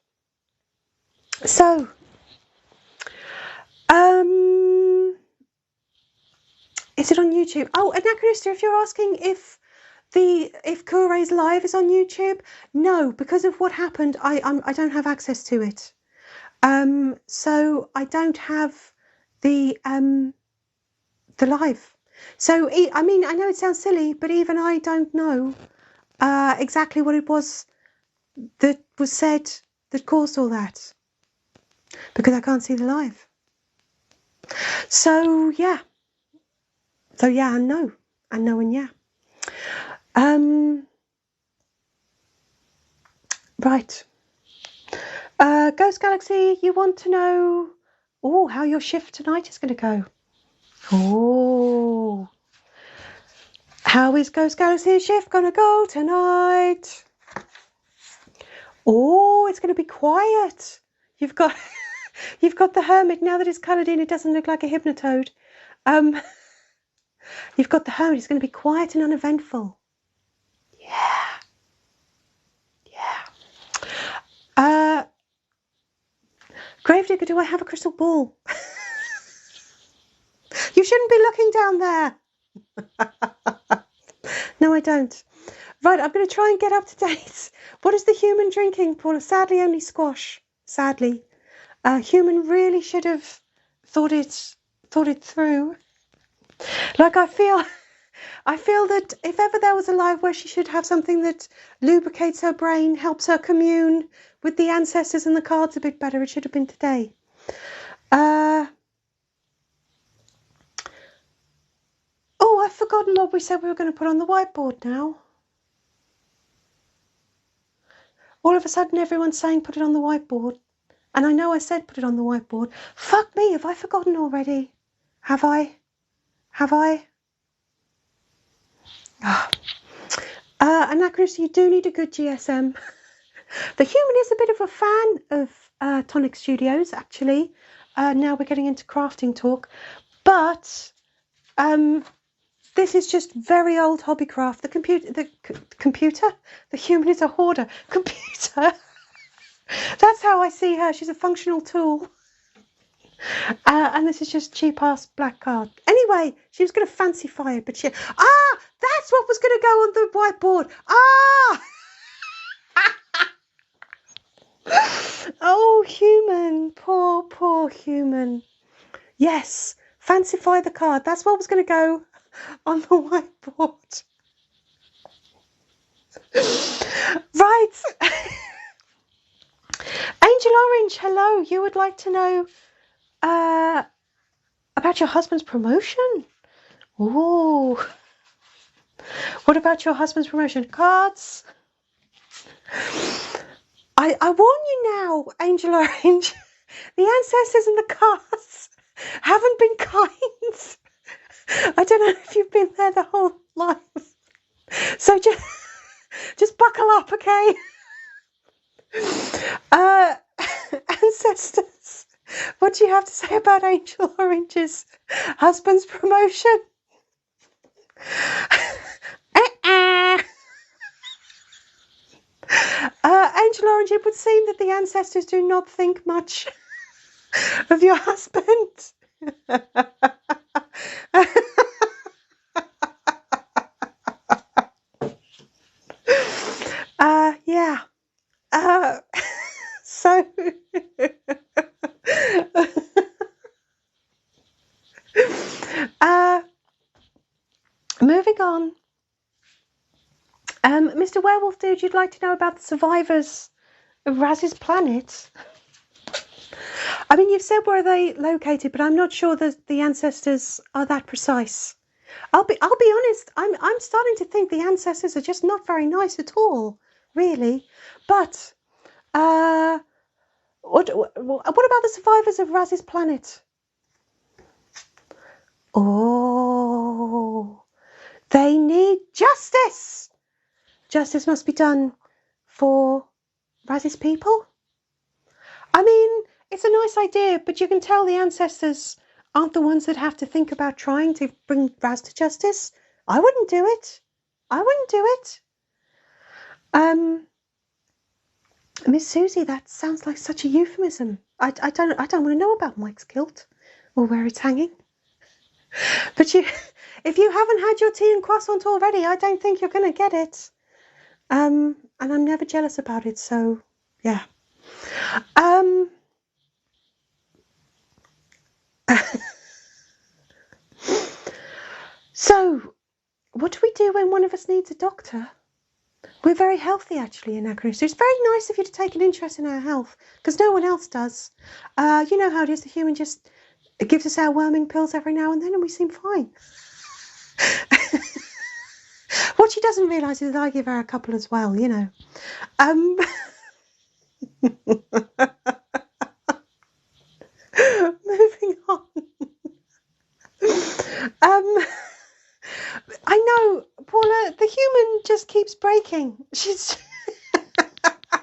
So, is it on YouTube? Oh, Anachronista, if you're asking if Kure's live is on YouTube, no, because of what happened, I don't have access to it. So I don't have the live. So I mean, I know it sounds silly, but even I don't know exactly what it was that was said that caused all that, because I can't see the live. So yeah. So yeah and no. And no and yeah. Right. Ghost Galaxy, you want to know how your shift tonight is going to go. Oh. How is Ghost Galaxy's shift going to go tonight? Oh, it's going to be quiet. You've got the Hermit. Now that it's coloured in, it doesn't look like a Hypnotoad. You've got the Hermit. It's going to be quiet and uneventful. Yeah. Gravedigger, do I have a crystal ball? You shouldn't be looking down there. No, I don't. Right, I'm going to try and get up to date. What is the human drinking, Paula? Sadly, only squash. Sadly. Human really should have thought it through. Like, I feel that if ever there was a live where she should have something that lubricates her brain, helps her commune with the ancestors and the cards a bit better, it should have been today. Oh, I've forgotten what we said we were going to put on the whiteboard now. All of a sudden, everyone's saying put it on the whiteboard. And I know I said put it on the whiteboard. Fuck me, have I forgotten already? Have I? Anachronist, you do need a good GSM. The human is a bit of a fan of Tonic Studios, actually. Now we're getting into crafting talk. But this is just very old hobbycraft. The computer? The human is a hoarder. Computer? That's how I see her. She's a functional tool. And this is just cheap-ass black card. Anyway, she was going to fancy-fy it, but she... Ah! That's what was going to go on the whiteboard. Ah! Oh, human. Poor human. Yes, fancy-fy the card. That's what was going to go on the whiteboard. Right. Angel Orange, hello. You would like to know about your husband's promotion? Ooh. What about your husband's promotion? Cards? I warn you now, Angel Orange. The ancestors and the cards haven't been kind. I don't know if you've been there the whole life. So just buckle up, okay? Ancestors, what do you have to say about Angel Orange's husband's promotion? Angel Orange, it would seem that the ancestors do not think much of your husband. Yeah. So moving on. Mr. Werewolf Dude, you'd like to know about the survivors of Raz's planet? I mean, you've said where they located, but I'm not sure that the ancestors are that precise. I'll be honest. I'm starting to think the ancestors are just not very nice at all, really. But what about the survivors of Raz's planet? Oh, they need justice. Justice must be done for Raz's people. I mean, it's a nice idea, but you can tell the ancestors aren't the ones that have to think about trying to bring Raz to justice. I wouldn't do it. Miss Susie, that sounds like such a euphemism. I don't want to know about Mike's kilt or where it's hanging. But if you haven't had your tea and croissant already, I don't think you're going to get it. And I'm never jealous about it, so yeah. So, what do we do when one of us needs a doctor? We're very healthy, actually, in Anachronis. It's very nice of you to take an interest in our health, because no one else does. You know how it is, the human just gives us our worming pills every now and then, and we seem fine. What she doesn't realise is that I give her a couple as well, you know. Moving on. I know, Paula, the human just keeps breaking. She's... I mean,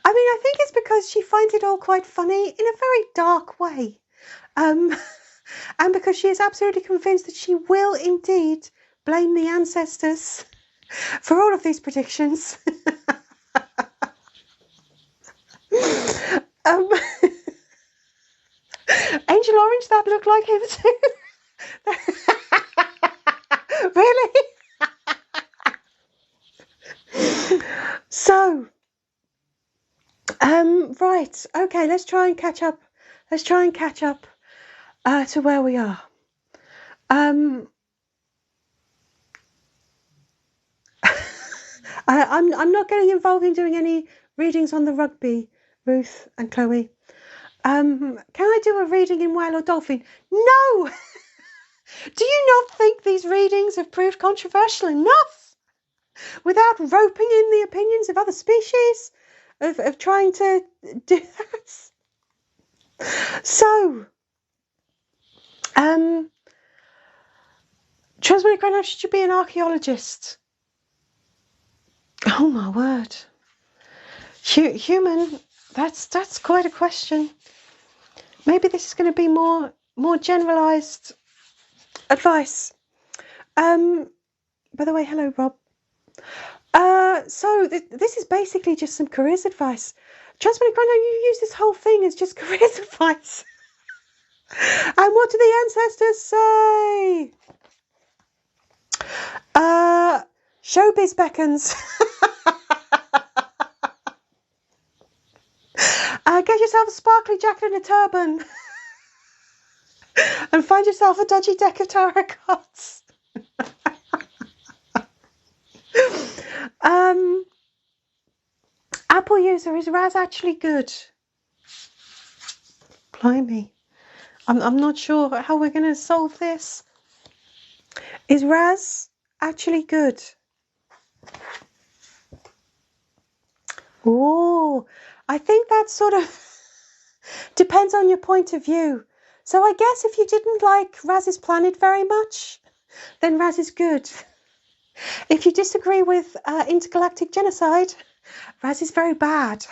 I think it's because she finds it all quite funny in a very dark way. And because she is absolutely convinced that she will indeed blame the ancestors for all of these predictions. Angel Orange, that looked like him too. Really? So, right, okay, let's try and catch up. To where we are. I'm not getting involved in doing any readings on the rugby, Ruth and Chloe. Can I do a reading in whale or dolphin? No! Do you not think these readings have proved controversial enough? Without roping in the opinions of other species? Of trying to do that? So, Transmonic right now, should you be an archaeologist? Oh my word. Human, that's quite a question. Maybe this is going to be more generalised advice. By the way, hello Rob. So this is basically just some careers advice. Transmonic right now, you use this whole thing as just careers advice. And what do the ancestors say? Showbiz beckons. Get yourself a sparkly jacket and a turban. And find yourself a dodgy deck of tarot cards. Apple user, is Raz actually good? Blimey. I'm not sure how we're going to solve this. Is Raz actually good? Oh, I think that sort of depends on your point of view. So I guess if you didn't like Raz's planet very much, then Raz is good. If you disagree with intergalactic genocide, Raz is very bad.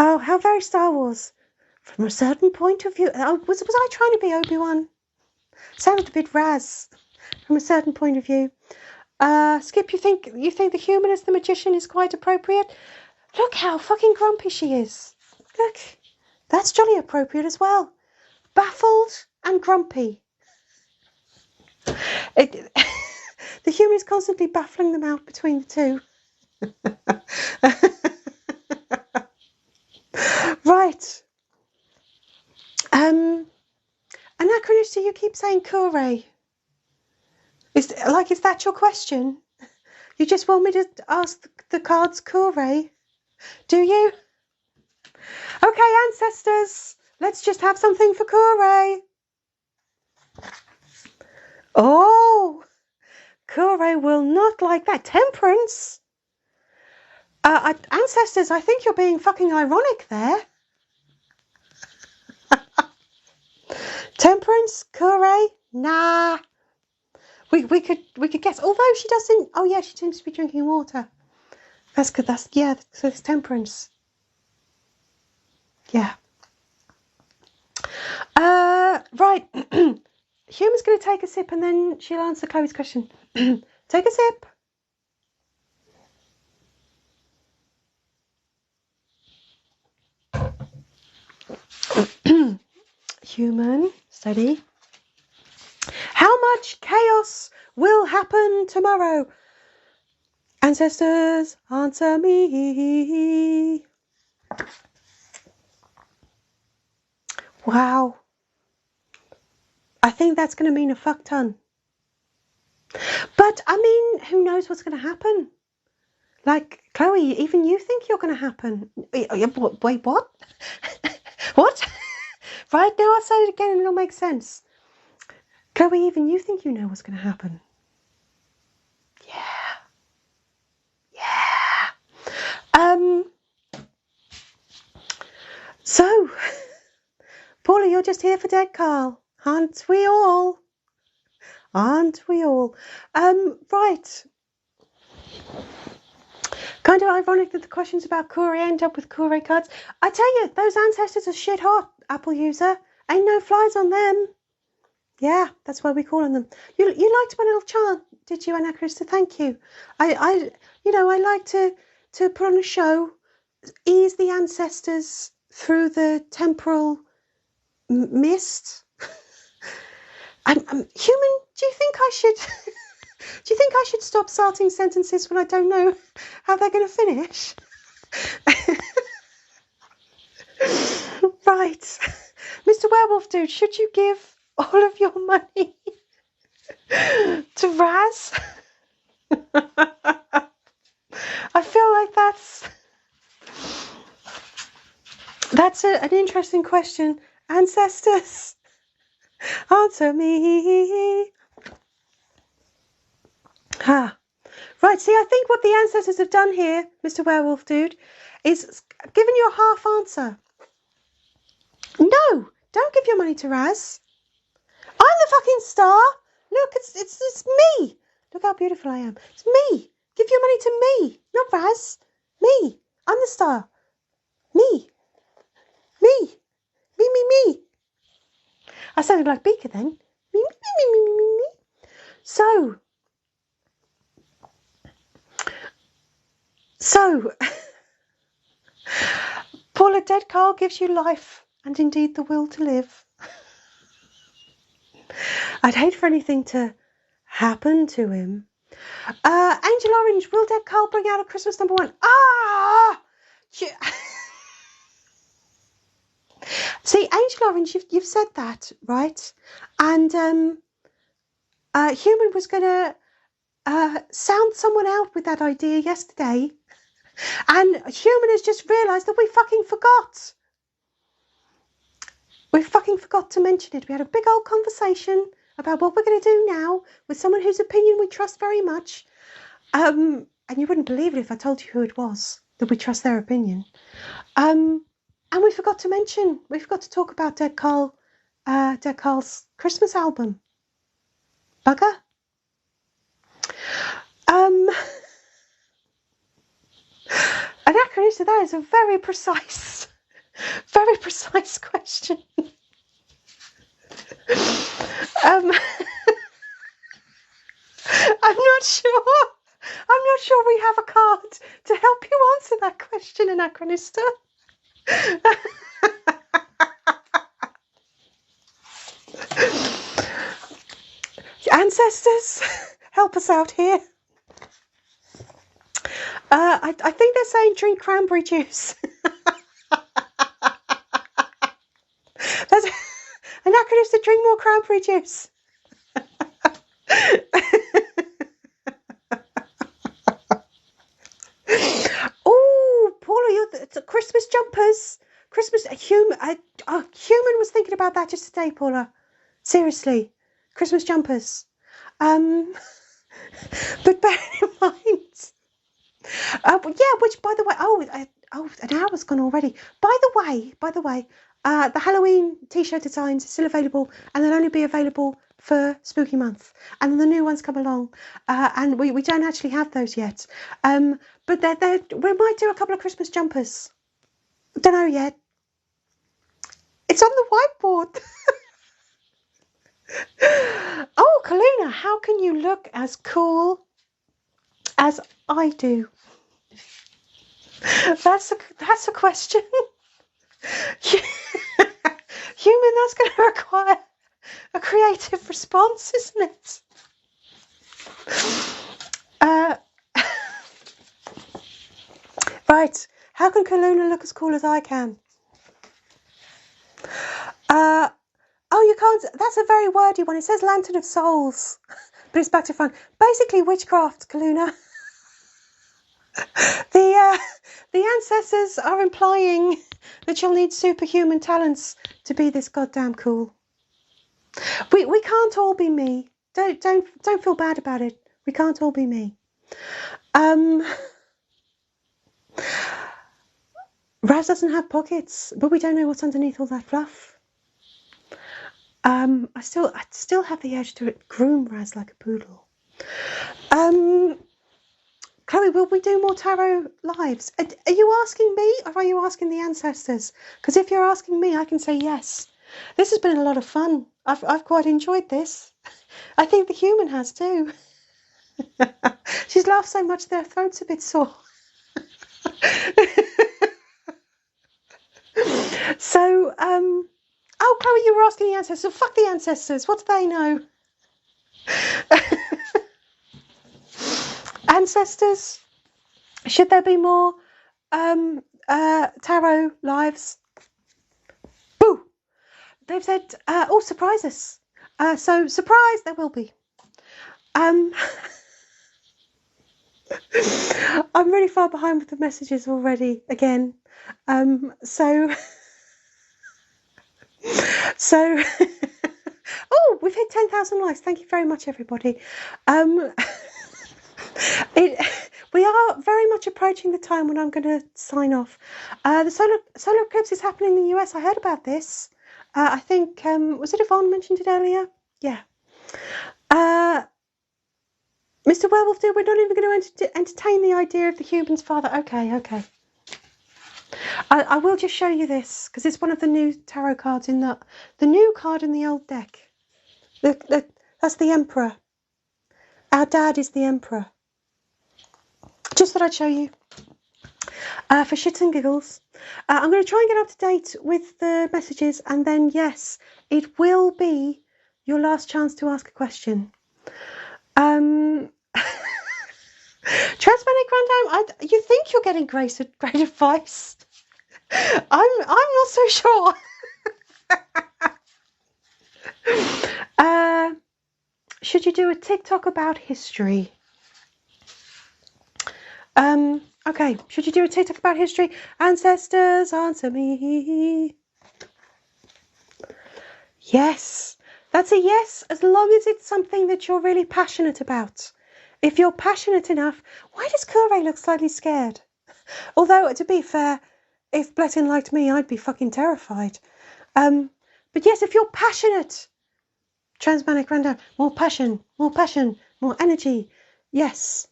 Oh, how very Star Wars. From From a certain point of view, was I trying to be Obi-Wan? Sounded a bit Raz. From a certain point of view. Skip, you think the human as the magician is quite appropriate? Look how fucking grumpy she is. Look, that's jolly appropriate as well. Baffled and grumpy. The human is constantly baffling them out between the two. Right. Anachronistic, you keep saying Kure. Is that your question? You just want me to ask the cards Kure? Do you? Okay, ancestors, let's just have something for Kure. Oh, Kure will not like that. Temperance. Ancestors, I think you're being fucking ironic there. Temperance, Kure, nah. We could guess. Although she doesn't. Oh yeah, she seems to be drinking water. That's good. So it's temperance. Yeah. Right. Human's going to take a sip and then she'll answer Chloe's question. Take a sip. Human, steady. How much chaos will happen tomorrow? Ancestors, answer me. Wow. I think that's going to mean a fuck ton. But, I mean, who knows what's going to happen? Like, Chloe, even you think you're going to happen. Wait, what? What? Right, now I'll say it again and it'll make sense. Chloe, even you think you know what's going to happen. Yeah. So, Paula, you're just here for Dead Carl. Aren't we all? Right. Kind of ironic that the questions about Kure end up with Kure cards. I tell you, those ancestors are shit hot, Apple user. Ain't no flies on them. Yeah, that's why we call on them. You liked my little chant, did you, Anachrista? Thank you. I like to put on a show, ease the ancestors through the temporal mist. I'm human. Do you think I should stop starting sentences when I don't know how they're going to finish? Right, Mr. Werewolf Dude, should you give all of your money to Raz? I feel like that's an interesting question. Ancestors, answer me. Right, see, I think what the ancestors have done here, Mr. Werewolf Dude, is given you a half answer. No, don't give your money to Raz. I'm the fucking star. Look, it's me. Look how beautiful I am. It's me. Give your money to me, not Raz. Me. I'm the star. Me. I sounded like Beaker then. Me. So, Paula, Dead Carl gives you life and indeed the will to live. I'd hate for anything to happen to him. Angel Orange, will Dead Carl bring out a Christmas #1? See, Angel Orange, you've said that, right? And Human was going to sound someone out with that idea yesterday. And Human has just realised that we fucking forgot. We fucking forgot to mention it. We had a big old conversation about what we're going to do now with someone whose opinion we trust very much. And you wouldn't believe it if I told you who it was, that we trust their opinion. And we forgot to talk about Dead Carl's Christmas album. Bugger. Anachronistic, that is a very precise Very precise question. I'm not sure. I'm not sure we have a card to help you answer that question, Anachronista. Ancestors, help us out here. I think they're saying drink cranberry juice. That's Anachronista, drink more cranberry juice. Oh, Paula, you're Christmas jumpers. Christmas human. Human was thinking about that just today, Paula. Seriously, Christmas jumpers. But bear in mind. Yeah, which by the way, an hour's gone already. By the way, the Halloween t-shirt designs are still available, and they'll only be available for Spooky Month, and then the new ones come along, and we don't actually have those yet. But we might do a couple of Christmas jumpers. Don't know yet. It's on the whiteboard. Oh, Kaluna, how can you look as cool as I do? That's a question. Human, that's going to require a creative response, isn't it? Right, how can Kaluna look as cool as I can? Oh, you can't. That's a very wordy one. It says Lantern of Souls, but it's back to front. Basically, witchcraft, Kaluna. The ancestors are implying that you'll need superhuman talents to be this goddamn cool. We can't all be me. Don't feel bad about it. We can't all be me. Raz doesn't have pockets, but we don't know what's underneath all that fluff. I still have the urge to groom Raz like a poodle. Chloe, will we do more tarot lives? Are you asking me, or are you asking the ancestors? Because if you're asking me, I can say yes. This has been a lot of fun. I've quite enjoyed this. I think the human has too. She's laughed so much their throat's a bit sore. So, oh, Chloe, you were asking the ancestors. So fuck the ancestors. What do they know? Ancestors, should there be more tarot lives? Boo! They've said, oh, surprise us. So, surprise, there will be. I'm really far behind with the messages already, again. So, oh, we've hit 10,000 likes. Thank you very much, everybody. We are very much approaching the time when I'm going to sign off. The solar eclipse is happening in the US. I heard about this. I think, was it Yvonne mentioned it earlier? Yeah. Mr. Werewolf, we're not even going to entertain the idea of the human's father. Okay. I will just show you this, because it's one of the new tarot cards in the new card in the old deck. That's the Emperor. Our dad is the Emperor. Just thought I'd show you. For shits and giggles. I'm going to try and get up to date with the messages, and then, yes, it will be your last chance to ask a question. Transmanic Grandam, you think you're getting great advice. I'm not so sure. Should you do a TikTok about history? Okay, should you do a TikTok about history? Ancestors, answer me. Yes, that's a yes, as long as it's something that you're really passionate about. If you're passionate enough, why does Kure look slightly scared? Although, to be fair, if Bletton liked me, I'd be fucking terrified. But yes, if you're passionate, Transmanic Grandam, more passion, more energy. Yes.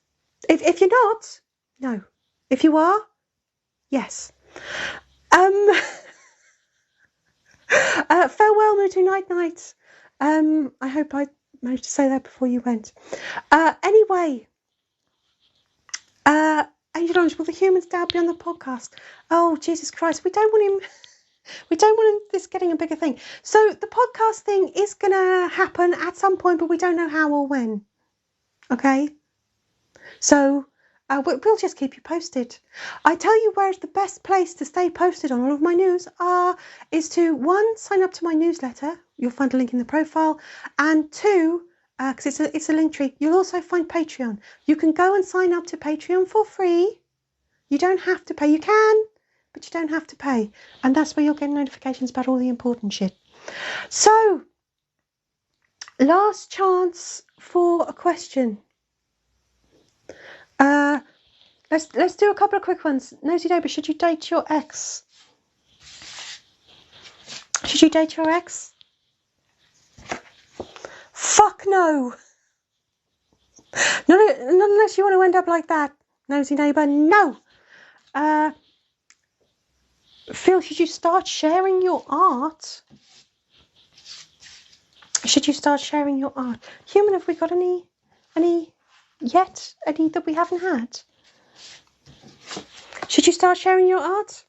If you're not, no. If you are, yes. Farewell, Mutu Night Night. I hope I managed to say that before you went. Anyway, Angel Orange, will the Humans Dad be on the podcast? Oh, Jesus Christ, we don't want him. We don't want this getting a bigger thing. So the podcast thing is going to happen at some point, but we don't know how or when. Okay? So we'll just keep you posted. I tell you where's the best place to stay posted on all of my news is to, 1, sign up to my newsletter. You'll find a link in the profile. And 2, because it's a link tree, you'll also find Patreon. You can go and sign up to Patreon for free. You don't have to pay. You can, but you don't have to pay. And that's where you'll get notifications about all the important shit. So, last chance for a question. Let's do a couple of quick ones. Nosy Neighbour, should you date your ex? Should you date your ex? Fuck no. Not unless you want to end up like that, Nosy Neighbour. No. Phil, should you start sharing your art? Should you start sharing your art? Human, have we got any yet? Any that we haven't had? Should you start sharing your art?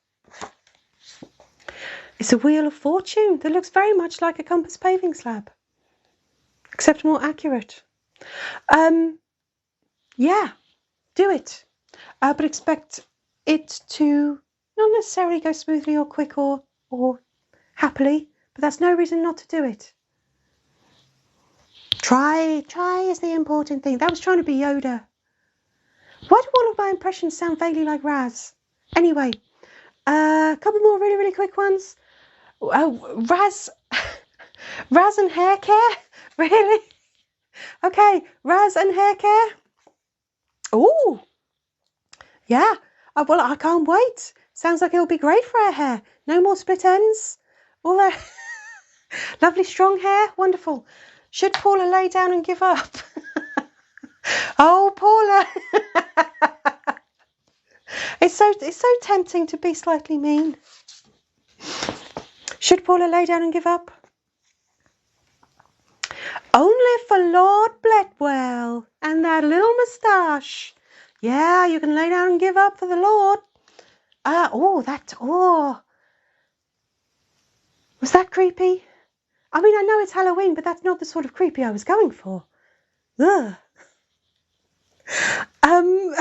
It's a Wheel of Fortune that looks very much like a Compass paving slab, except more accurate. Yeah, do it. But expect it to not necessarily go smoothly or quick or happily, but that's no reason not to do it. Try is the important thing. That was trying to be Yoda. Why do all of my impressions sound vaguely like Raz? Anyway, a couple more really, really quick ones. Raz and hair care? Really? Okay, Raz and hair care? Ooh, yeah. Well, I can't wait. Sounds like it'll be great for our hair. No more split ends. All that lovely strong hair. Wonderful. Should Paula lay down and give up? Oh, Paula. It's so tempting to be slightly mean. Should Paula lay down and give up? Only for Lord Bletwell and that little moustache. Yeah, you can lay down and give up for the Lord. Was that creepy? I mean, I know it's Halloween, but that's not the sort of creepy I was going for. Ugh. I mean,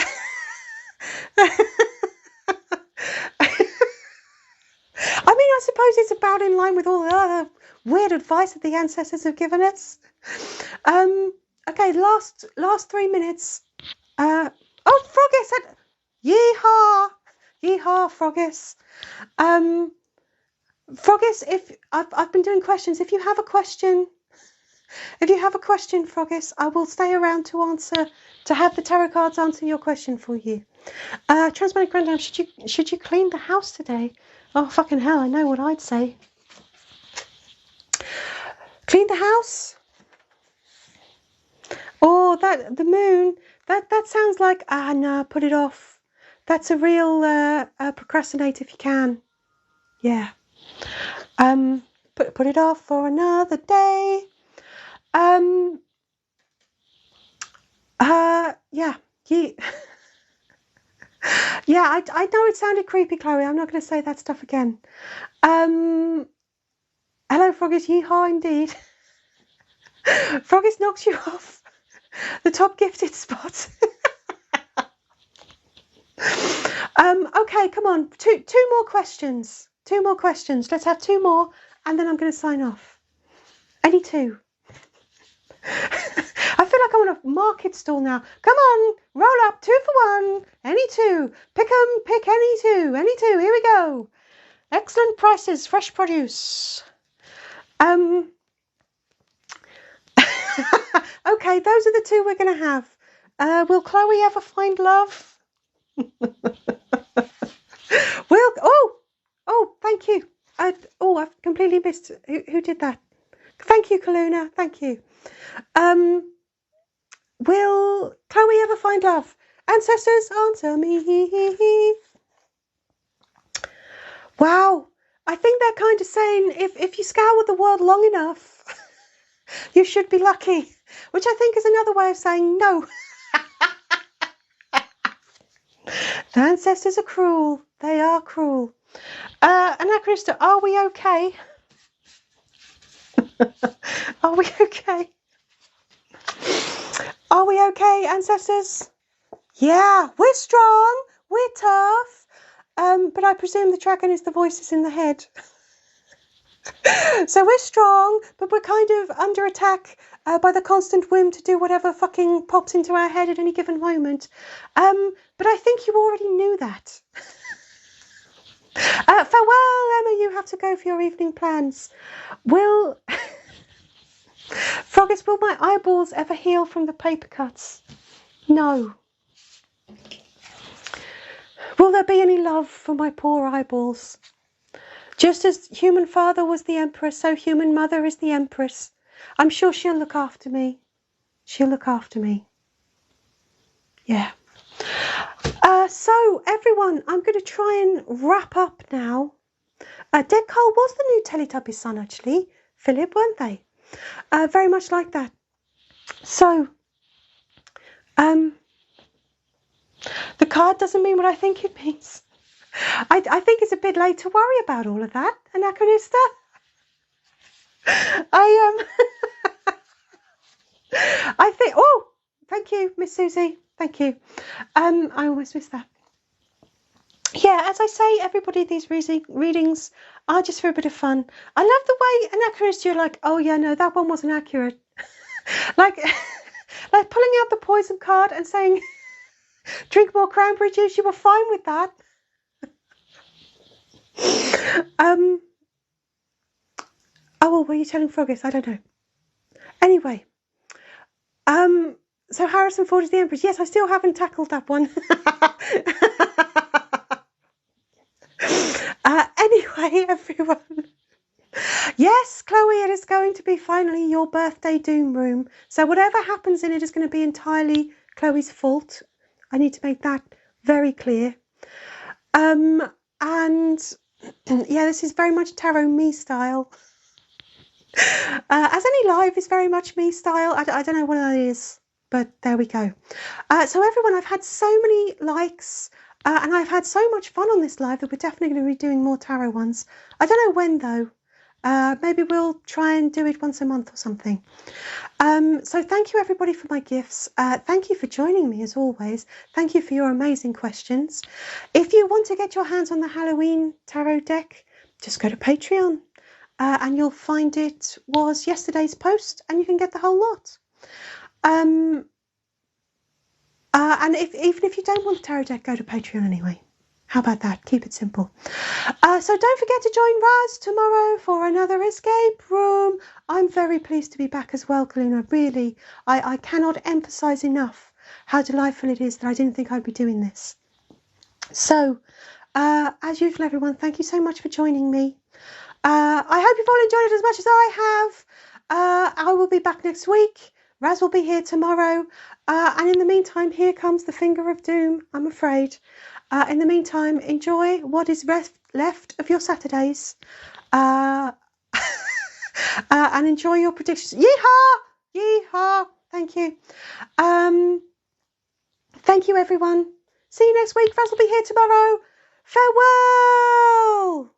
I suppose it's about in line with all the other weird advice that the ancestors have given us. Okay, last 3 minutes. Frogis said, yeehaw, Frogis. Frogis, if I've been doing questions, if you have a question, Frogis, I will stay around to have the tarot cards answer your question for you. Transmatic Grandam, should you clean the house today? Oh, fucking hell, I know what I'd say. Clean the house? Or the moon, that sounds like, no, put it off. That's a real procrastinate if you can. Yeah. Put it off for another day. Yeah. Yeah, I know it sounded creepy, Chloe. I'm not going to say that stuff again. Hello, Froggies. Yeehaw, indeed. Froggies knocks you off the top gifted spot. Okay, come on. Two more questions. Let's have 2 more, and then I'm going to sign off. Any 2? I feel like I'm on a market stall now. Come on, roll up 2 for 1. Any 2. Pick any 2. Any 2. Here we go. Excellent prices, fresh produce. Okay, those are the 2 we're going to have. Will Chloe ever find love? Oh, thank you. I've completely missed who did that. Thank you, Kaluna. Thank you. Will Chloe ever find love? Ancestors, answer me. Wow. I think they're kind of saying if you scour the world long enough, you should be lucky, which I think is another way of saying no. The ancestors are cruel. They are cruel. Anachrista, are we okay? Are we okay? Are we okay, ancestors? Yeah, we're strong. We're tough. But I presume the dragon is the voices in the head. So we're strong, but we're kind of under attack by the constant whim to do whatever fucking pops into our head at any given moment. But I think you already knew that. Farewell, Emma, you have to go for your evening plans. Froggies, will my eyeballs ever heal from the paper cuts? No. Will there be any love for my poor eyeballs? Just as human father was the emperor, so human mother is the empress. I'm sure she'll look after me. She'll look after me. Yeah. So, everyone, I'm going to try and wrap up now. Dead Carl was the new Teletubby son, actually. Philip, weren't they? Very much like that. So, the card doesn't mean what I think it means. I think it's a bit late to worry about all of that, Anachrista. I think, oh, thank you, Miss Susie. Thank you. I almost missed that. Yeah, as I say, everybody, these readings are just for a bit of fun. I love the way, Anachrista, you're like, oh yeah, no, that one wasn't accurate. like pulling out the poison card and saying, drink more cranberry juice, you were fine with that. Oh, well, were you telling Froggies? I don't know. Anyway, so Harrison Ford is the Empress. Yes, I still haven't tackled that one. Anyway, everyone. Yes, Chloe, it is going to be finally your birthday doom room. So whatever happens in it is going to be entirely Chloe's fault. I need to make that very clear. And yeah, this is very much Tarot me style. As any live is very much me style. I don't know what that is, but there we go. So everyone, I've had so many likes and I've had so much fun on this live that we're definitely going to be doing more tarot ones. I don't know when though. Maybe we'll try and do it once a month or something. So thank you everybody for my gifts. Thank you for joining me as always. Thank you for your amazing questions. If you want to get your hands on the Halloween tarot deck, just go to Patreon. And you'll find it was yesterday's post and you can get the whole lot. And even if you don't want the tarot deck, go to Patreon anyway. How about that? Keep it simple. So don't forget to join Raz tomorrow for another escape room. I'm very pleased to be back as well, Kaluna. Really, I cannot emphasize enough how delightful it is that I didn't think I'd be doing this. So, as usual, everyone, thank you so much for joining me. I hope you've all enjoyed it as much as I have. I will be back next week. Raz will be here tomorrow. And in the meantime, here comes the finger of doom, I'm afraid. In the meantime, enjoy what is left of your Saturdays. And enjoy your predictions. Yeehaw! Yeehaw! Thank you. Thank you, everyone. See you next week. Raz will be here tomorrow. Farewell!